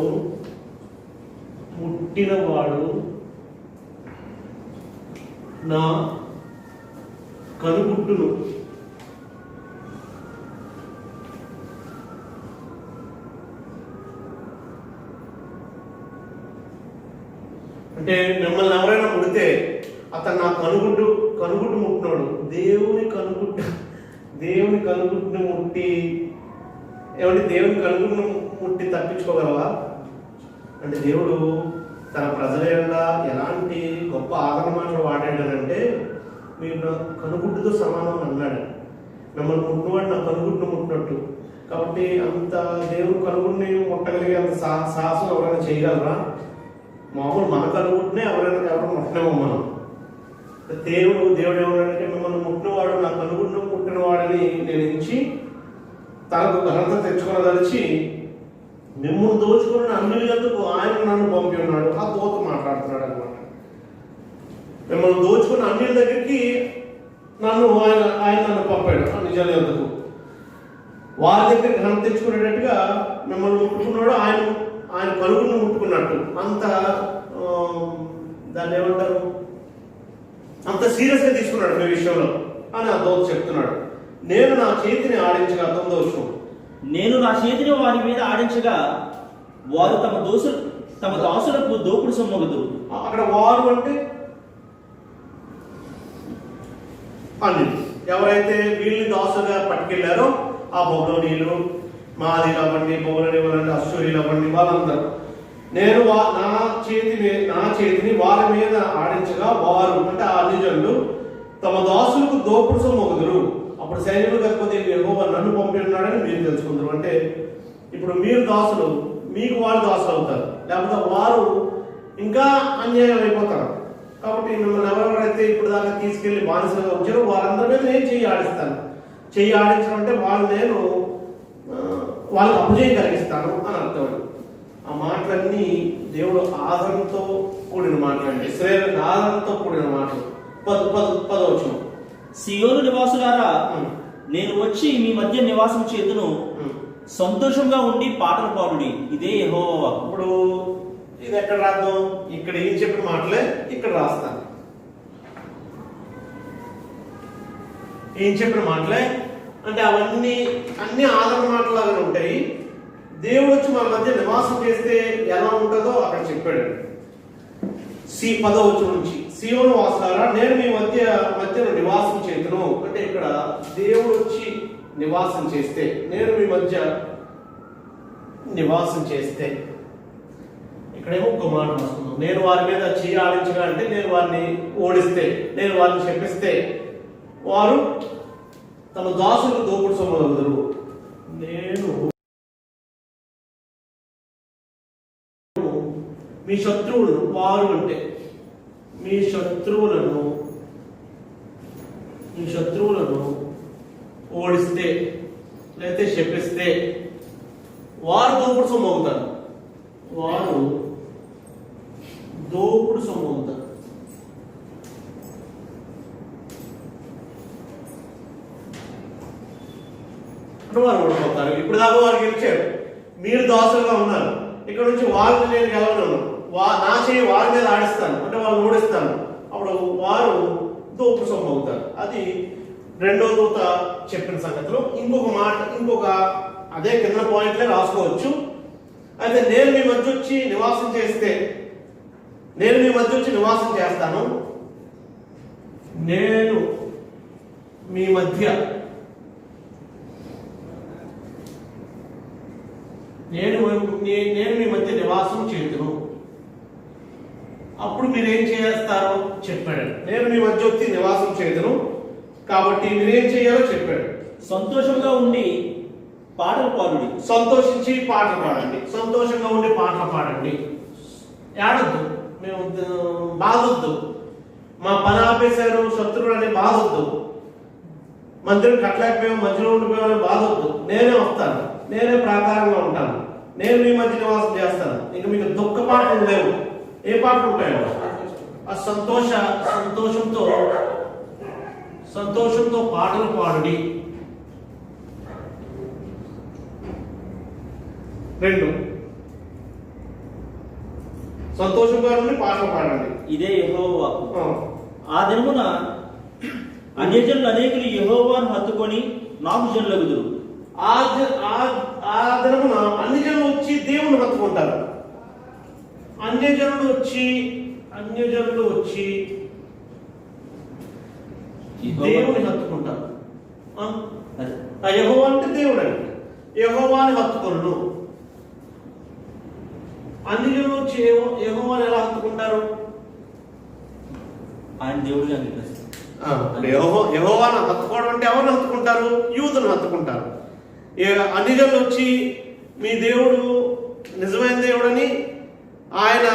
ముట్టినవాడు నా కనుగుడ్డును అంటే మిమ్మల్ని ఎవరైనా ముడితే అతను నా కనుగుడ్డు ముట్టినాడు. దేవుని కనుగుడ్డుని ముట్టి ఏమంటే దేవుని కనుగుడ్డును ముట్టి తప్పించుకోగలవా? అంటే దేవుడు తన ప్రజల యొక్క ఎలాంటి గొప్ప ఆదరణ మాటలు వాడాడంటే, మీరు నా కనుగుడ్డుతో సమానం అన్నాడు. మిమ్మల్ని ముట్టినవాడు నా కనుగుడ్డును ముట్టినట్టు. కాబట్టి అంత దేవుని కనుగుడిని ముట్టగలిగే అంత సాహసం ఎవరైనా చేయగలరా? మామూలు మన కనుగుడ్డునే ఎవరు ముట్టలేమో మనం. దేవుడు ఏమన్నాడంటే, మిమ్మల్ని ముట్టినవాడు నా కనుగుడ్డును ముట్టినవాడని నేను ఎంచి తనకు ఘనత తెచ్చుకోదలిచి మిమ్మల్ని దోచుకున్న అన్యుల యొద్దకు ఆయన నన్ను పంపి ఉన్నాడు. ఆ దూత మాట్లాడుతున్నాడు అనమాట. మిమ్మల్ని దోచుకున్న అన్యుల దగ్గరికి ఆయన నన్ను పంపాడు నిజాల యొద్దకు. వారి దగ్గర ఘనత తెచ్చుకునేటట్టుగా మిమ్మల్ని ముట్టుకున్నాడు. ఆయన కలుగును ముట్టుకున్నట్టు అంత దాన్ని ఏమంటారు, అంత సీరియస్గా తీసుకున్నాడు మీ విషయంలో అని ఆ దోత చెప్తున్నాడు. నేను నా చేతిని ఆడించగా, 9వ వచనం, నేను నా చేతిని వారి మీద ఆడించగా వారు తమ దాసులకు దోపుడు సొమ్మగదు. అక్కడ వారు అంటే అన్యులు. ఎవరైతే వీళ్ళని దాసుగా పట్టుకెళ్లారో ఆ బబులోనీయులు, మాదీలు అవ్వండి, బబులోనీయులు అవ్వండి, అశ్షూరీయులు అవ్వండి, వాళ్ళందరూ నేను నా చేతిని వారి మీద ఆడించగా వారు అంటే ఆ అన్యజనులు తమ దాసులకు దోపుడు సొమ్మగదురు. అప్పుడు సైన్యులు కాకపోతే యెహోవా నన్ను పంపి ఉన్నాడని మీరు తెలుసుకుందరు. అంటే ఇప్పుడు మీరు దాసులు, మీకు వాళ్ళు దాసులు అవుతారు, లేకపోతే వారు ఇంకా అన్యాయం అయిపోతారు. కాబట్టి మిమ్మల్ని ఎవరెవరైతే ఇప్పుడు దాకా తీసుకెళ్లి బానిసలుగా వచ్చారో వారందరి మీద నేను చెయ్యి ఆడిస్తాను. చెయ్యి ఆడించడం అంటే వాళ్ళకి అపజయం కలిగిస్తాను అని అర్థం. ఆ మాటలన్నీ దేవుడు ఆదరణతో కూడిన మాటలండి, ఇశ్రాయేలు ఆదరణతో కూడిన మాటలు. 10వ వచనం, సియోను నివాసులారా, నేను వచ్చి మీ మధ్య నివాసం చేతును, సంతోషంగా ఉండి పాటలు పాడుడి, ఇదే యెహోవా వాక్కు. ఇప్పుడు ఇది ఎక్కడ రాద్దాం? ఇక్కడ ఏం చెప్పిన మాటలే ఇక్కడ రాస్తాను. ఏం చెప్పిన మాటలే అంటే అన్ని ఆదరణ మాటలాగానే ఉంటాయి. దేవుడు వచ్చి మన మధ్య నివాసం చేస్తే ఎలా ఉంటుందో అక్కడ చెప్పాడు. 10వ వచనం నుంచి, సియోను వాసులారా, నేను మీ మధ్యలో నివాసం చేతును. అంటే ఇక్కడ దేవుడు వచ్చి నివాసం చేస్తే, నేను మీ మధ్య నివాసం చేస్తే, ఇక్కడేమో ఒక మాట రాసుకున్నాం. నేను వారి మీద చెయ్యి ఆడించగా అంటే నేను వారిని ఓడిస్తే, నేను వారిని చెప్పిస్తే వారు తమ దాసులకు దోపుడు సొమ్మగలుగుతారు. నేను మీ శత్రువులను, వారు అంటే మీ శత్రువులను ఓడిస్తే లేకపోతే శపిస్తే వారు దోపుడు సొమ్మవుతారు. అంటే వారు ఓడిపోతారు. ఇప్పుడు దాకా వారు గెలిచారు, మీరు దాసులుగా ఉన్నారు. ఇక్కడ నుంచి వాళ్ళని నేను గెలవను, నా చేయి వారి మీద ఆడిస్తాను అంటే వాళ్ళు ఓడిస్తాను. అప్పుడు వారు దోపుడు సొమ్ము అవుతారు. అది 2వ దూత చెప్పిన సంగతిలో ఇంకొక అదే కింద పాయింట్లే రాసుకోవచ్చు. అయితే నేను మీ మధ్య వచ్చి నివాసం చేస్తాను, నేను మీ మధ్య నివాసం చేతును. అప్పుడు మీరేం చేస్తారో చెప్పాడు. నేను మీ మధ్య వచ్చి నివాసం చేతును, కాబట్టి మీరేం చేయాలో చెప్పాడు. సంతోషంగా ఉండి పాటలు పాడుడి. సంతోషించి పాటలు పాడండి, సంతోషంగా ఉండి పాటలు పాడండి. ఏడొద్దు, మేము బాధొద్దు. మా పని ఆపేశారు శత్రువులు అనే బాధ వద్దు, మందిరం కట్టలేకపోయాం మధ్యలో ఉండిపోయామని బాధ వద్దు. నేనే వస్తాను, నేనే ప్రాకారంగా ఉంటాను, నేను మీ మధ్య నివాసం చేస్తాను. ఇక మీకు దుఃఖ పాటలు లేవు. ఏ పాటలు ఉంటాయో ఆ సంతోషంతో పాటలు పాడుడి. 2 సంతోషంగా నుండి పాటలు పాడండి. ఇదే యెహోవా వాక్కు. ఆ దినమున అన్యజనులు అనేకులు యెహోవాను హత్తుకొని నాకు జనులగుదురు. ఆ దినమున అన్ని జనులు వచ్చి దేవుని హత్తుకుంటారు. అన్యజనులు వచ్చి దేవుని హత్తుకుంటారు. యెహోవా అంటే దేవుడు అండి. యెహోవాని హత్తుకొను. అన్ని జనులు వచ్చి యెహోవాని ఎలా హత్తుకుంటారు? ఆయన దేవుడిగా అంగీకరిస్తారు. యెహోవాను హత్తుకోవడం అంటే ఎవరిని హత్తుకుంటారు? యూదులను హత్తుకుంటారు. అన్ని జనులు వచ్చి మీ దేవుడు నిజమైన దేవుడని, ఆయన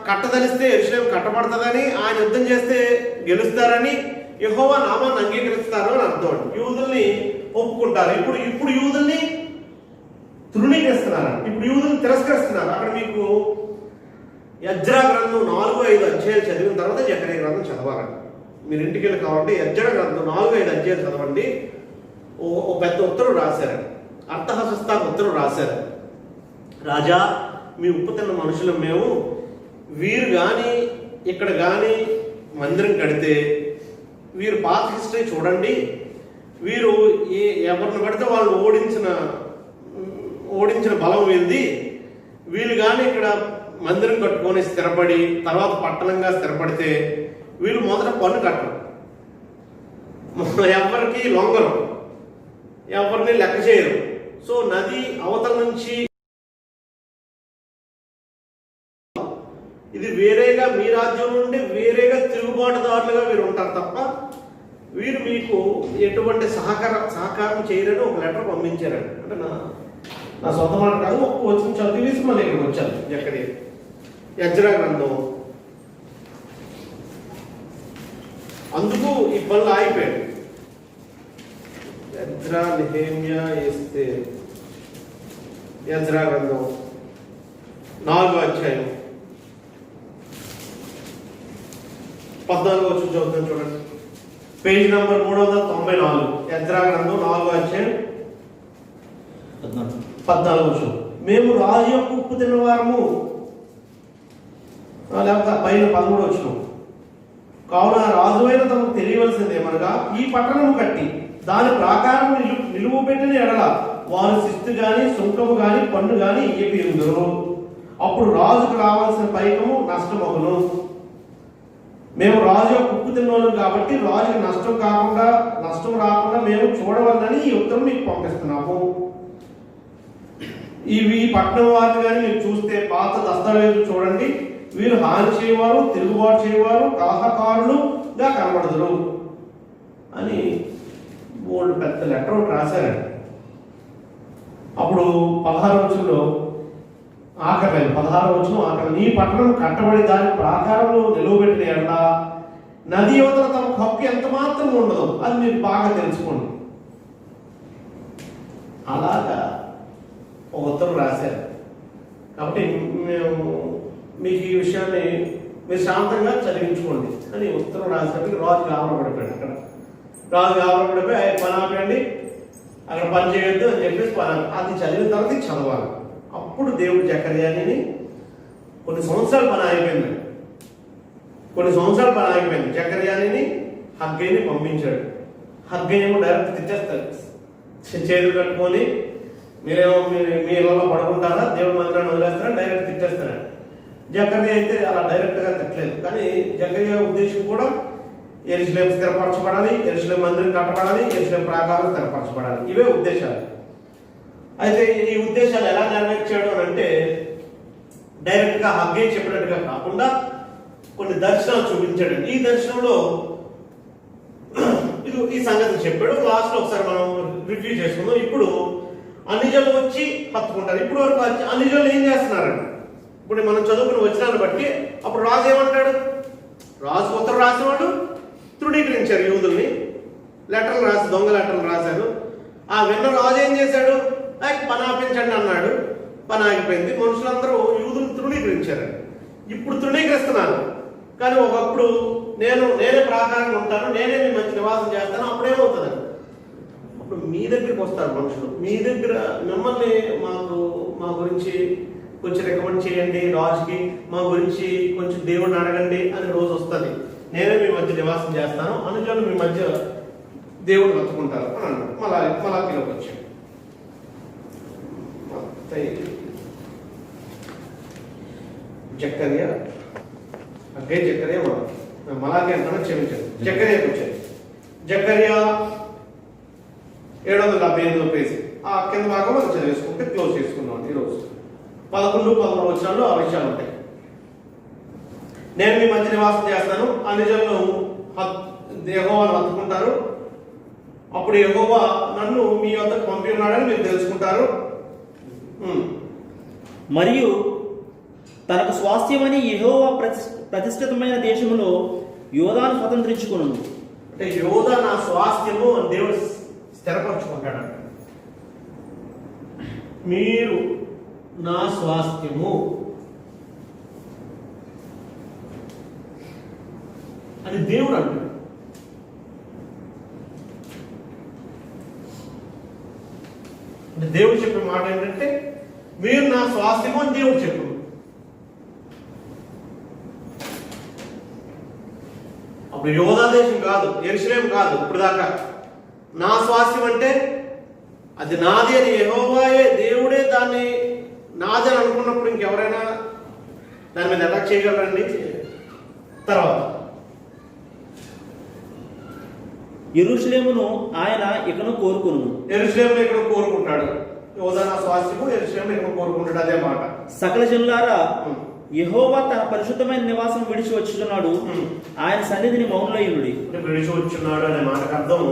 కట్టదలిస్తే యెరూషలేము కట్టబడుతుందని, ఆయన యుద్ధం చేస్తే గెలుస్తారని యెహోవా నామాన్ని అంగీకరిస్తారు అని అర్థం. యూదుల్ని ఒప్పుకుంటారు. ఇప్పుడు యూదుల్ని తృణీకరిస్తున్నారు, ఇప్పుడు యూదుల్ని తిరస్కరిస్తున్నారు. అక్కడ మీకు యజ్రా గ్రంథం 4-5 అధ్యాయాలు చదివిన తర్వాత జకర్యా గ్రంథం చదవాలండి. మీరు ఇంటికి వెళ్ళి కావాలంటే యజ్రా గ్రంథం 4-5 అధ్యాయాలు చదవండి. ఓ పెద్ద ఉత్తరం రాశారు, అర్థహస్తకు ఉత్తరం రాశారు. రాజా, మీ ఉప్పు తిన్న మనుషులు మేము, వీరు కానీ ఇక్కడ కానీ మందిరం కడితే వీరు పాత హిస్టరీ చూడండి, వీరు ఎవరిని పడితే వాళ్ళని ఓడించిన బలం వీరిది. వీళ్ళు కానీ ఇక్కడ మందిరం కట్టుకొని స్థిరపడి తర్వాత పట్టణంగా స్థిరపడితే వీళ్ళు మొదట పన్ను కట్టరు, ఎవరికి లొంగరు, ఎవరిని లెక్క చేయరు. సో నది అవతల నుంచి ఇది వేరేగా, మీ రాజ్యం నుండి వేరేగా తిరుగుబాటుదారులుగా వీరు ఉంటారు తప్ప వీరు మీకు ఎటువంటి సహకారం చేయరని ఒక లెటర్ పంపించారండి. అంటే నా సొంత మాట కాదు, వచ్చిన చదివేసి మళ్ళీ ఇక్కడికి వచ్చాను. ఎక్కడి యజ్రా గ్రంథం. అందుకు ఈ పనులు ఆగిపోయాడు. యజ్రా, నెహెమ్యా, ఎస్తేరు. యజ్రా గ్రంథం 4వ అధ్యాయం 14వ వచనం చదువుతాను చూడండి. Page number 394. యజ్రా గ్రంథం 4వ అధ్యాయం 14వ వచనం. మేము రాజు యొక్క ఉప్పు తిన్నవారము, లేకపోతే పైన 13వ వచనం. కావున రాజు అయిన తమకు తెలియవలసింది ఏమనగా, ఈ పట్టణము కట్టి దాని ప్రాకారం నిలువ పెట్టిన ఎడల వారు శిస్తు గాని సుంకము గాని పన్ను గాని ఇయ్యకుందురు. అప్పుడు రాజుకు రావాల్సిన పైకము నష్టమగును. మేము రాజు యొక్క ఉప్పు తిన్నోళ్ళం కాబట్టి రాజుకి నష్టం రాకుండా మేము చూడవలనని ఈ ఉత్తరం మీకు పంపిస్తున్నాము. ఈ పట్టణం వారిని కానీ మీరు చూస్తే పాత దస్తావేజులు చూడండి, వీరు హాని చేయవారు, తిరుగుబాటు చేయవారు, కలహకారులుగా కనబడదురు అని బోల్డ్ పెద్ద లెటర్ ఒకటి రాశారండి. అప్పుడు 16వ వచనంలో ఆఖరి 16వ వచనం ఆఖరి, నీ పట్టణం కట్టబడి దాని ప్రాకారంలో నిలువబెట్టిన ఎడల నది యువతల తమ హక్కు ఎంత మాత్రం ఉండదు, అది మీరు బాగా తెలుసుకోండి. అలాగా ఒక ఉత్తరం రాశారు. కాబట్టి మేము మీకు ఈ విషయాన్ని మీరు శాంతంగా చదివించుకోండి అని ఉత్తరం రాసేటప్పుడు రాజు గాబరపడిపోయాడు. అక్కడ రాజు గాబరపడిపోయి ఆయన పని ఆపండి, అక్కడ పని చేయొద్దు అని చెప్పేసి అది చదివిన తర్వాత చదవాలి. అప్పుడు దేవుడు జకర్యాని కొన్ని సంవత్సరాలు పని ఆగిపోయింది. జకర్యాని హగ్గైని పంపించాడు. హగ్గైనేమో డైరెక్ట్ తెచ్చేస్తాడు, చేతులు కట్టుకొని మీరేమో మీ ఇళ్ళలో పడుకుంటారా, దేవుడి మందిరాన్ని వదిలేస్తారా, డైరెక్ట్ తిట్టేస్తాడు. జకర్యా అయితే అలా డైరెక్ట్గా తిట్టలేదు. కానీ జకర్యా ఉద్దేశం కూడా యెరూషలేము స్థిరపరచబడాలి, యెరూషలేము మందిరం కట్టబడాలి, యెరూషలేము ప్రాకారం స్థిరపరచబడాలి, ఇవే ఉద్దేశాలు. అయితే ఈ ఉద్దేశాలు ఎలా నెరవేర్చాడు అని అంటే, డైరెక్ట్గా హగ్గై చెప్పినట్టుగా కాకుండా కొన్ని దర్శనాలు చూపించాడు. ఈ దర్శనంలో ఈ సంగతి చెప్పాడు. లాస్ట్లో ఒకసారి మనం రివ్యూ చేసుకుందాం. ఇప్పుడు అన్ని జనులు వచ్చి హత్తుకుంటారు. ఇప్పుడు వరకు అన్ని జనులు ఏం చేస్తున్నారండి? ఇప్పుడు మనం చదువుకుని వచనాన్ని బట్టి అప్పుడు రాజు ఏమంటాడు? రాజు ఉత్తరం రాసేవాడు తృణీకరించారు యూదుల్ని, లెటర్లు రాసి దొంగ లెటర్లు రాశారు. ఆ విన్న రాజు ఏం చేశాడు? పని ఆపించండి అన్నాడు. పని ఆగిపోయింది. మనుషులందరూ యూదులు తృణీకరించారు. ఇప్పుడు తృణీకరిస్తున్నారు. కానీ ఒకప్పుడు నేనే ప్రాకారంగా ఉంటాను, నేనే మీ మంచి నివాసం చేస్తాను. అప్పుడేమవుతుంది? అప్పుడు మీ దగ్గరికి వస్తారు మనుషులు, మీ దగ్గర మిమ్మల్ని మా గురించి కొంచెం రికమెండ్ చేయండి రాజుకి, మా గురించి కొంచెం దేవుడిని అడగండి అని రోజు వస్తుంది. నేనే మీ మధ్య నివాసం చేస్తాను, అనుజనులు మీ మధ్య దేవుడు బతుకుంటారు అని అన్నాడు. మలాకీలోకి వచ్చాడు. జక్కర్యా మలాకి అంటున్నా, క్షమించాడు. జక్కర్యాకి వచ్చాడు. జక్కర్యా 775 పేజీ ఆ కింద భాగం మనం చదివేసుకుంటే క్లోజ్ చేసుకున్నాం ఈరోజు. 11, 13 వచనాల్లో ఆ విషయాలు ఉంటాయి. నేను మీ మధ్య నివాసం చేస్తాను, అనుజనులు యెహోవాను హత్తుకుంటారు. అప్పుడు యెహోవా నన్ను మీ వద్దకు పంపి ఉన్నాడని మీరు తెలుసుకుంటారు. మరియు తనకు స్వాస్థ్యమని యెహోవా ప్రతిష్ఠితమైన దేశంలో యోధాను స్వతంత్రించుకున్నాను. అంటే యోధా నా స్వాస్థ్యము అని దేవుడు స్థిరపరచుకుంటాడు. మీరు నా స్వాస్థ్యము అని దేవుడు అంటాడు. అంటే దేవుడు చెప్పే మాట ఏంటంటే మీరు నా స్వాస్థ్యము అని దేవుడు చెప్పు. అప్పుడు యోధా దేశం కాదు, యెరూషలేము కాదు. ఇప్పుడు దాకా నా స్వాస్థ్యం అంటే అది నాది అని యెహోవాయే దేవుడే దాన్ని నాది అని అనుకున్నప్పుడు ఇంకెవరైనా దాని మీద అటాక్ చేయగలరండి? తర్వాత యెరూషలేమును ఆయన ఇకను కోరుకును. యెరూషలేమును ఇక్కడ కోరుకుంటాడు. యోధా నా స్వాస్థ్యము, యెరూషలేమును ఇక్కడ కోరుకుంటాడు. అదే మాట. సకల జనులారా, యెహోవా తన పరిశుద్ధమైన నివాసం విడిచి వచ్చుచున్నాడు, ఆయన సన్నిధిని మౌనులయ్యుడి. విడిచి వచ్చున్నాడు అనే మాటకు అర్థం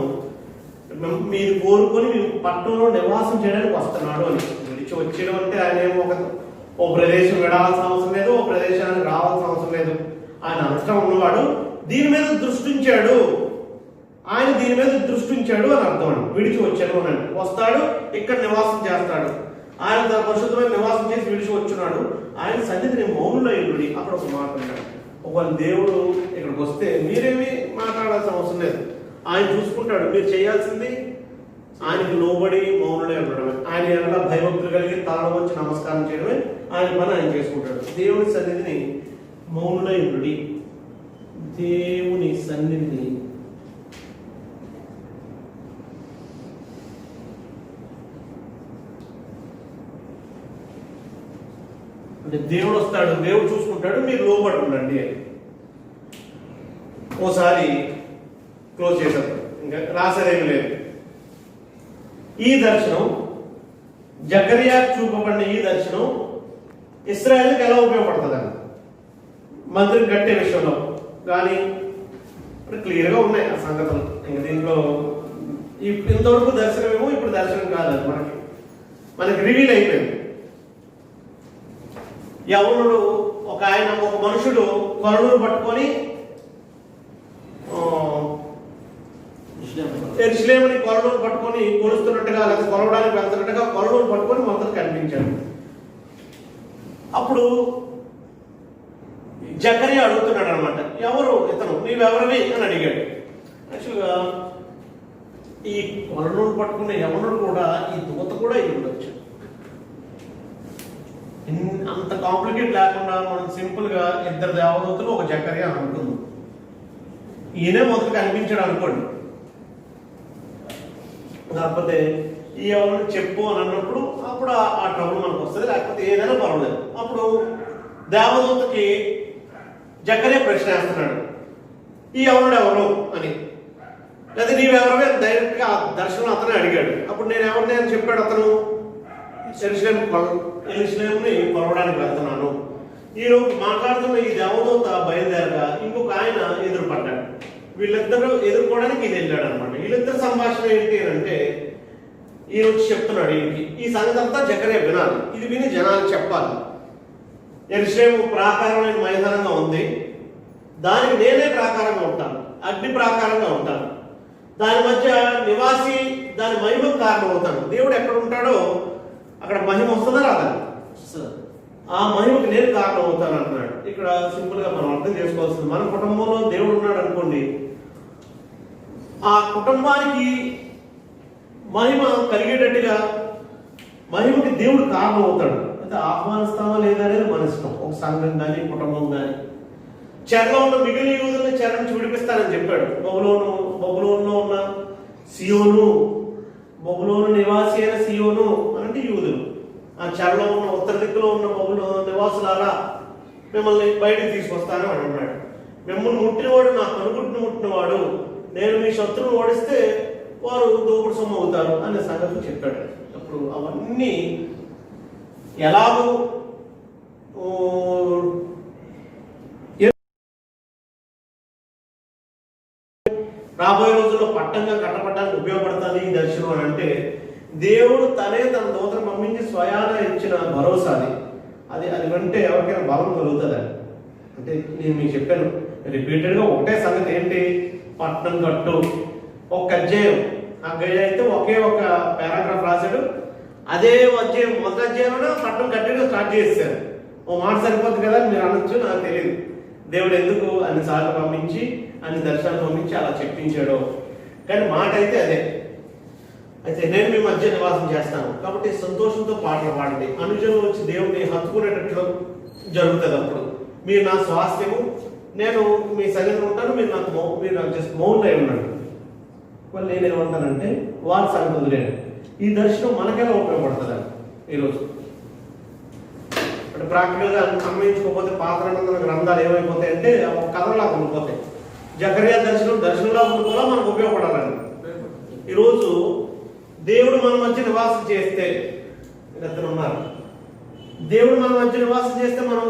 మీరు కోరుకొని మీ పట్టణంలో నివాసం చేయడానికి వస్తున్నాడు అని. విడిచి వచ్చేయడం అంటే ఆయన ఏమో ఓ ప్రదేశం విడాల్సిన అవసరం లేదు, ఓ ప్రదేశానికి రావాల్సిన అవసరం లేదు. ఆయన అంతటా ఉన్నవాడు. దీని మీద దృష్టించాడు, ఆయన దీని మీద దృష్టించాడు అని అర్థం అండి. విడిచి వచ్చాడు అని వస్తాడు, ఇక్కడ నివాసం చేస్తాడు. ఆయన తన పరిశుద్ధమైన నివాసం చేసి విడిచి వచ్చున్నాడు, ఆయన సన్నిధిని మౌనులయ్యుడి. అక్కడ ఒక మాట ఉన్నాడు. ఒకవేళ దేవుడు ఇక్కడికి వస్తే మీరేమి మాట్లాడాల్సిన అవసరం లేదు, ఆయన చూసుకుంటాడు. మీరు చేయాల్సింది ఆయనకు లోబడి మౌనులే ఉండడమే, ఆయన ఎలా భయభక్తులు కలిగి తలలో వచ్చి నమస్కారం చేయడమే ఆయన పని ఆయన చేసుకుంటాడు. దేవుని సన్నిధిని మౌనులయ్యుడి. దేవుని సన్నిధిని అంటే దేవుడు వస్తాడు, దేవుడు చూసుకుంటాడు, మీరు లోబడి ఉండండి అని. ఓసారి క్లోజ్ చేశారు, ఇంకా రాసేదేమి లేదు. ఈ దర్శనం జకరియా చూపబడిన ఈ దర్శనం ఇశ్రాయేలుకి ఎలా ఉపయోగపడుతుందని మందిరం కట్టే విషయంలో కానీ క్లియర్గా ఉన్నాయి ఆ సంగతులు. ఇంకా దీంట్లో ఇంతవరకు దర్శనమేమో, ఇప్పుడు దర్శనం కాదు. మనకి రివీల్ అయిపోయింది. యవనుడు ఒక మనుషుడు కొరడును పట్టుకొని యెరూషలేముని కొరడును పట్టుకొని కొలుస్తున్నట్టుగా, లేదా కొలవడానికి వెళ్తున్నట్టుగా కొరడును పట్టుకొని మొదలు కనిపించాడు. అప్పుడు జకరియా అడుగుతున్నాడు అనమాట, ఎవరు ఇతను, నీవెవరివి అని అడిగాడు. యాక్చువల్గా ఈ కొరడును పట్టుకున్న యవనుడు కూడా, ఈ దూత కూడా ఇది ఉండొచ్చు. అంత కాంప్లికేట్ లేకుండా మనం సింపుల్ గా ఇద్దరు దేవదూతలు ఒక జకరియా అనుకుందాం. ఈయనే మొదలు కనిపించాడు అనుకోండి. కాకపోతే ఈ ఎవరు చెప్పు అని అన్నప్పుడు అప్పుడు ఆ ట్రబుల్ మనకు వస్తుంది, లేకపోతే ఏదైనా పర్వాలేదు. అప్పుడు దేవదూతకి జకరియా ప్రశ్న వేస్తున్నాడు, ఈ ఎవరు ఎవరు అని, లేదా నీవెవరవే డైరెక్ట్ గా దర్శనం అతనే అడిగాడు. అప్పుడు నేను ఎవరిని అని చెప్పాడు అతను, యెరూషలేముని కొలవడానికి వెళ్తున్నాను. ఈరోజు మాట్లాడుతున్న ఈ దేవదూత బయలుదేరగా ఇంకొక ఆయన ఎదురుపడ్డాడు. వీళ్ళిద్దరూ ఎదుర్కోవడానికి ఇది వెళ్ళాడు అనమాట. వీళ్ళిద్దరు సంభాషణ ఏంటి అంటే, ఈరోజు చెప్తున్నాడు ఈయనకి ఈ సంగతి అంతా జకరియా వినాలి, ఇది విని జనాలు చెప్పాలి. యెరూషలేము ప్రాకారమైన మైదానంగా ఉంది, దానికి నేనే ప్రాకారంగా ఉంటాను, అగ్ని ప్రాకారంగా ఉంటాను. దాని మధ్య నివాసి దాని మహిమకు కారణం అవుతాను. దేవుడు ఎక్కడ ఉంటాడో అక్కడ మహిమ వస్తుందా రాదా? ఆ మహిమకు నేను కారణం అవుతాను అంటున్నాడు. ఇక్కడ సింపుల్ గా మనం అర్థం చేసుకోవాల్సింది, మన కుటుంబంలో దేవుడు ఉన్నాడు అనుకోండి, ఆ కుటుంబానికి మహిమ కలిగేటట్టుగా మహిమకి దేవుడు కారణం అవుతాడు. అయితే ఆహ్వానిస్తామా లేదా అనేది మన ఇష్టం. ఒక సంఘం కానీ కుటుంబం కానీ. చెరలో ఉన్న మిగిలిన యూదుల్ని చెర నుంచి విడిపిస్తానని చెప్పాడు. బబులోనులో ఉన్న సియోను, బబులోను నివాసి అయిన సియోను అంటే యూదులు. ఆ చెరలో ఉన్న ఉత్తర దిక్కులో ఉన్న బబులోను నివాసులారా, మిమ్మల్ని బయటికి తీసుకొస్తాను అని అన్నాడు. మిమ్మల్ని ముట్టినవాడు నా కనుగుడ్డును ముట్టినవాడు, నేను మీ శత్రువును ఓడిస్తే వారు దోపుడు సొమ్ము అవుతారు అనే సంగతి చెప్పాడు. అప్పుడు అవన్నీ ఎలాగో రాబోయే రోజుల్లో పట్టంగా కట్టబడడానికి ఉపయోగపడుతుంది ఈ దర్శనం అని అంటే, దేవుడు తనే తన దూతను పంపించి స్వయాన ఇచ్చిన భరోసాది. అది వింటే ఎవరికైనా బలం కలుగుతుంది. అంటే నేను మీకు చెప్పాను రిపీటెడ్గా ఒకటే సంగతి ఏంటి, పట్టణం కట్టు, ఒక అధ్యాయం. అధ్యాయం అయితే ఒకే ఒక పారాగ్రాఫ్ రాశాడు. అదే అధ్యాయం మొదటి అధ్యాయంలో పట్టణం కట్టడం స్టార్ట్ చేశారు. ఓ మాట సరిపోతుంది కదా మీరు అనొచ్చు, నాకు తెలియదు దేవుడు ఎందుకు అన్నిసార్లు పంపించి అన్ని దర్శనాలు పంపించి అలా చెప్పించాడో, కానీ మాట అయితే అదే. అయితే నేను మీ మధ్య నివాసం చేస్తాను కాబట్టి సంతోషంతో పాటలు పాడండి. అనుజనులు వచ్చి దేవుడిని హత్తుకునేటట్లు జరుగుతుంది. అప్పుడు మీరు నా స్వాస్థ్యము, నేను మీ సన్నిధిలో ఉంటాను, మీరు నాకు జస్ట్ మౌన్లో ఉన్నాడు. వాళ్ళు నేనేమంటానంటే వారి సంగతి వదిలేను. ఈ దర్శనం మనకెలా ఉపయోగపడుతుంది ఈరోజు అంటే ప్రాక్టికల్గా అన్వయించుకోకపోతే పాత్ర గ్రంథాలు ఏమైపోతాయి అంటే ఒక కథలాగా ఉండిపోతాయి. జకరియా దర్శనంలా ఉండిపోలా మనకు ఉపయోగపడాలని. ఈరోజు దేవుడు మన మధ్య నివాసం చేస్తే, ఇద్దరు ఉన్నారు, దేవుడు మన మధ్య నివాసం చేస్తే మనం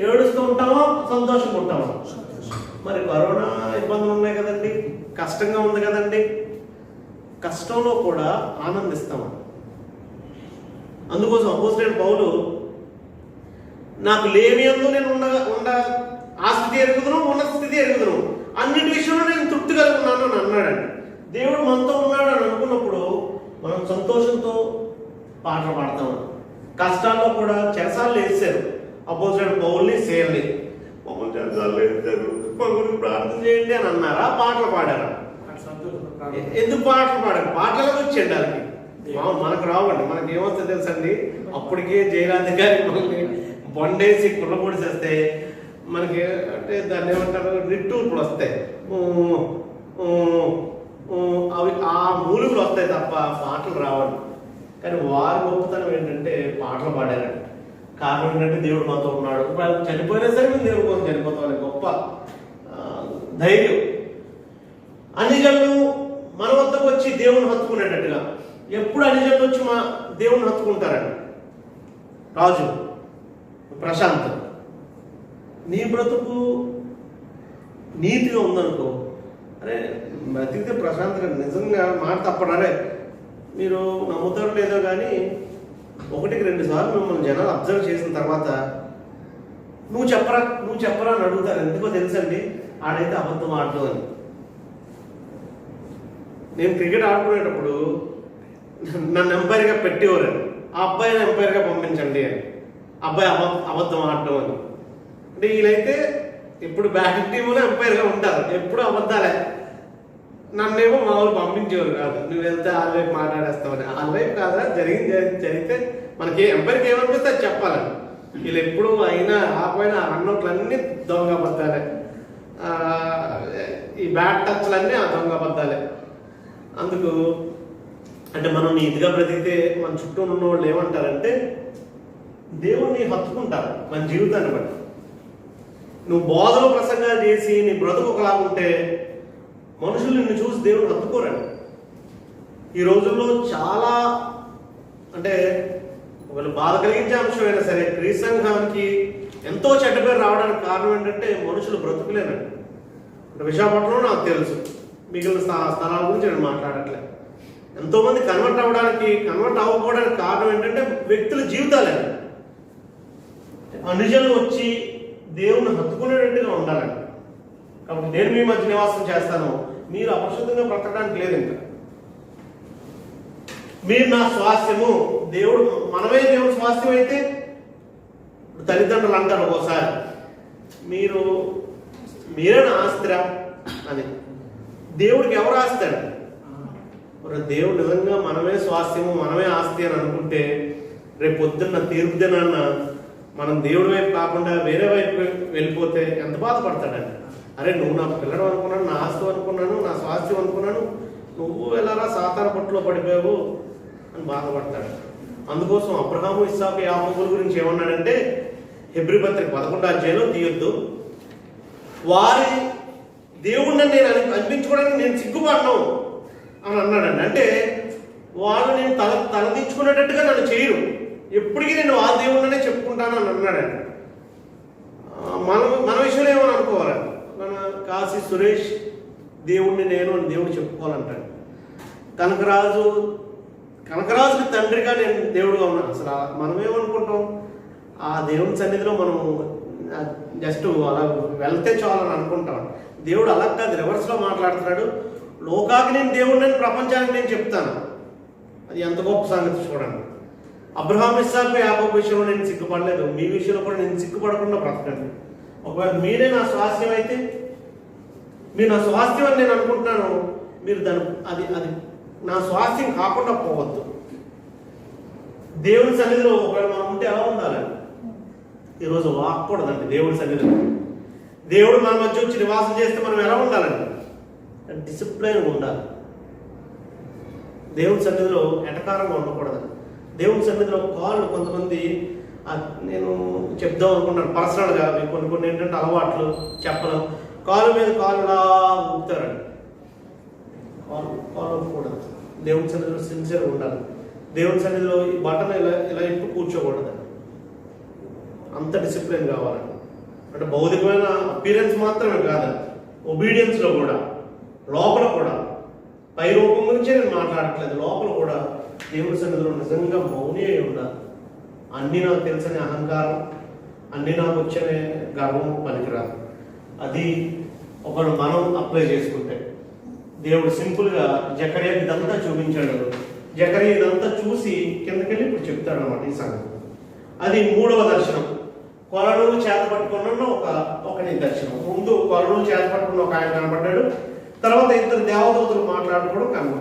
ఏడుస్తూ ఉంటామా సంతోషంగా ఉంటామా? మరి కరోనా ఇబ్బందులు ఉన్నాయి కదండి, కష్టంగా ఉంది కదండి, కష్టంలో కూడా ఆనందిస్తామా? అందుకోసం అపోస్తలుడైన పౌలు నాకు లేని అందు నేను ఉండ ఆ స్థితి ఎరుగుదును, ఉన్న స్థితి ఎరుగుదును, అన్నిటి విషయంలో నేను తృప్తి కలుగుతున్నాను అని అన్నాడండి. దేవుడు మనతో ఉన్నాడు అని అనుకున్నప్పుడు మనం సంతోషంతో పాటలు పాడతాము. కష్టాల్లో కూడా చెరసాలు వేసారు అపోజిట్ పౌల్ని సేల్ని, మమ్మల్ని చెరసాలు వేస్తారు, మమ్మల్ని ప్రార్థన చేయండి అని అన్నారా? పాటలు పాడారా? ఎందుకు పాటలు పాడారు? పాటలకు వచ్చేయండి వాళ్ళకి. మనకు రావండి, మనకి ఏమొస్తుంది తెలుసండి, అప్పటికే జైలాధికారి మనల్ని బొండేసి కుళ్ళపొడిసేస్తే మనకి అంటే దాన్ని ఏమంటారు నిట్టూర్పులు వస్తాయి, అవి ఆ మూలుగులు వస్తాయి తప్ప పాటలు రావండి. కానీ వారి గొప్పతనం ఏంటంటే పాటలు పాడారండి. కారణం ఏంటంటే దేవుడు మాతో ఉన్నాడు. చనిపోయినా సరే మేము దేవుడి కోసం చనిపోతామని గొప్ప ధైర్యం. అన్యజనులు మన వద్దకు వచ్చి దేవుని హత్తుకునేటట్టుగా. ఎప్పుడు అన్యజనులు వచ్చి మా దేవుని హత్తుకుంటారండి. రాజు ప్రశాంత్, నీ బ్రతుకు నీతిగా ఉందనుకో, అరే బ్రతికితే ప్రశాంతంగా నిజంగా మాట తప్పడారే. మీరు నమ్ముతారు లేదో కానీ 1-2 సార్లు మిమ్మల్ని జనాలు అబ్జర్వ్ చేసిన తర్వాత నువ్వు చెప్పరా అని అడుగుతారు. ఎందుకో తెలుసండి, ఆడైతే అబద్ధం ఆడదు అని. నేను క్రికెట్ ఆడుకునేటప్పుడు నన్ను ఎంపైర్గా పెట్టేవారండి. ఆ అబ్బాయిని ఎంపైర్గా పంపించండి అని, అబ్బాయి అబద్ధం ఆడటం అని. అంటే వీళ్ళైతే ఇప్పుడు బ్యాటింగ్ టీంలో ఎంపైర్గా ఉంటారు, ఎప్పుడు అబద్ధాలే. నన్నేమో మా వాళ్ళు పంపించేవారు కాదు, నువ్వు వెళ్తే వాళ్ళ వైపు మాట్లాడేస్తావని. వాళ్ళ వైపు కాదా, జరిగితే మనకి ఎంపైర్కి ఏమనిపిస్తే అది చెప్పాలని. వీళ్ళు ఎప్పుడు అయినా ఆపోయినా అన్నోట్లన్నీ దొంగ అబద్ధాలే, ఈ బ్యాట్ టచ్లన్నీ ఆ దొంగ అబద్ధాలే. అందుకు అంటే మనం నీతిగా బ్రతికితే మన చుట్టూ ఉన్న వాళ్ళు ఏమంటారంటే దేవుణ్ణి హత్తుకుంటారు మన జీవితాన్ని బట్టి. నువ్వు బోధన ప్రసంగాలు చేసి నీ బ్రతుకు ఒకలా ఉంటే మనుషులు నిన్ను చూసి దేవుడు హత్తుకోరండి. ఈ రోజుల్లో చాలా అంటే ఒకవేళ బాధ కలిగించే అంశమైనా సరే క్రీస్తు సంఘానికి ఎంతో చెడ్డ పేరు రావడానికి కారణం ఏంటంటే మనుషులు బ్రతుకులేనండి. అంటే విశాఖపట్నంలో నాకు తెలుసు, మిగిలిన స్థలాల గురించి నేను మాట్లాడట్లే. ఎంతోమంది కన్వర్ట్ అవ్వకపోవడానికి కారణం ఏంటంటే వ్యక్తుల జీవితాలే. అనుజనులు వచ్చి దేవుని హత్తుకునేటట్టుగా ఉండాలండి. కాబట్టి నేను మీ మధ్య నివాసం చేస్తాను, మీరు అపరిశుద్ధంగా బ్రతకడానికి లేదు. ఇంకా మీరు నా స్వాస్థ్యము. దేవుడు మనమే దేవుడు స్వాస్థ్యం అయితే తల్లిదండ్రులు అంటారు ఒక్కోసారి, మీరే నా ఆస్తిరా అని. దేవుడికి ఎవరు ఆస్తాడు? దేవుడు నిజంగా మనమే స్వాస్థ్యము, మనమే ఆస్తి అని అనుకుంటే రేపు పొద్దున్న తీర్పు దినాన్న మనం దేవుడి వైపు కాకుండా వేరే వైపు వెళ్ళిపోతే ఎంత బాధపడతాడండి. అరే నువ్వు నా పిల్లడు అనుకున్నాను, నా ఆస్తి అనుకున్నాను, నా స్వాస్థ్యం అనుకున్నాను, నువ్వు వెళ్ళారా సాతాన పట్టులో పడిపోయావు అని బాధపడతాడు. అందుకోసం అబ్రహాము, ఇస్సాకు, యాకోబుల గురించి ఏమన్నాడంటే హెబ్రీ పత్రిక 11వ అధ్యాయంలో తీయొద్దు, వారి దేవుణ్ణి నేను అనిపించుకోవడానికి నేను సిగ్గుపడను అని అన్నాడండి. అంటే వాళ్ళు నేను తలదించుకునేటట్టుగా నన్ను చేయరు, ఎప్పటికీ నేను ఆ దేవుణ్ణనే చెప్పుకుంటాను అని అన్నాడండి. మన విషయంలో ఏమని అనుకోవాలండి, మన కాశీ సురేష్ దేవుణ్ణి నేను అని దేవుడు చెప్పుకోవాలంటాడు. కనకరాజుకి తండ్రిగా నేను దేవుడుగా ఉన్నాను. అసలు మనం ఏమనుకుంటాం, ఆ దేవుని సన్నిధిలో మనం జస్ట్ అలా వెళ్తే చాలని అనుకుంటాం. దేవుడు అలా కాదు, రివర్స్లో మాట్లాడుతున్నాడు. లోకాకి నేను దేవుడిని, ప్రపంచానికి నేను చెప్తాను. అది ఎంత గొప్ప సంగతి చూడండి. అబ్రహాం, ఇస్సాకు, యాకోబు విషయంలో నేను సిగ్గుపడలేదు, మీ విషయంలో కూడా నేను సిగ్గుపడకుండా బ్రతకండి. ఒకవేళ మీరే నా స్వాస్థ్యం అయితే, మీరు నా స్వాస్థ్యం అని నేను అనుకుంటున్నాను, మీరు అది నా స్వాస్థ్యం కాకుండా పోవద్దు. దేవుని సన్నిధిలో ఒకవేళ మనం ఉంటే ఎలా ఉండాలండి? ఈరోజు వాక్కూడదండి దేవుడి సన్నిధిలో. దేవుడు మన మధ్య వచ్చి నివాసం చేస్తే మనం ఎలా ఉండాలండి? డిసిప్లైన్గా ఉండాలి. దేవుని సన్నిధిలో ఎటకారంగా ఉండకూడదండి. దేవుని సన్నిధిలో కాళ్ళు కొంతమంది నేను చెప్దాం అనుకుంటాను పర్సనల్గా, కొన్ని ఏంటంటే అలవాట్లు చెప్పడం, కాలు మీద కాలులా ఊపుతారండి. కాలు ఊపకూడదు. దేవుని సన్నిధిలో సిన్సియర్గా ఉండాలి. దేవుని సన్నిధిలో ఈ బటన్ ఇలా ఇప్పు కూర్చోకూడదండి. అంత డిసిప్లిన్ కావాలండి. అంటే భౌతికమైన అపీరెన్స్ మాత్రమే కాదండి, ఒబీడియన్స్లో కూడా, లోపల కూడా. పై రూపం గురించే నేను మాట్లాడట్లేదు, లోపల కూడా దేవుని సన్నిధిలో నిజంగా మౌని అయి ఉండాలి. అన్నీ నాకు తెలుసనే అహంకారం, అన్నీ నాకు వచ్చనే గర్వం పనికిరాదు. అది ఒకడు మనం అప్లై చేసుకుంటే దేవుడు సింపుల్గా జకర్యా ఇదంతా చూపించాడు. జకర్యా ఇదంతా చూసి కిందకెళ్ళి ఇప్పుడు చెప్తాడు అన్నమాట ఈ సంగతి. అది 3వ దర్శనం. కొలను చేత పట్టుకున్న ఒకటి దర్శనం. ముందు కొలను చేత పట్టుకున్న ఒక ఆయన కనపడ్డాడు, తర్వాత 2 దేవదూతలు మాట్లాడుకోవడం కనపడ్డాడు.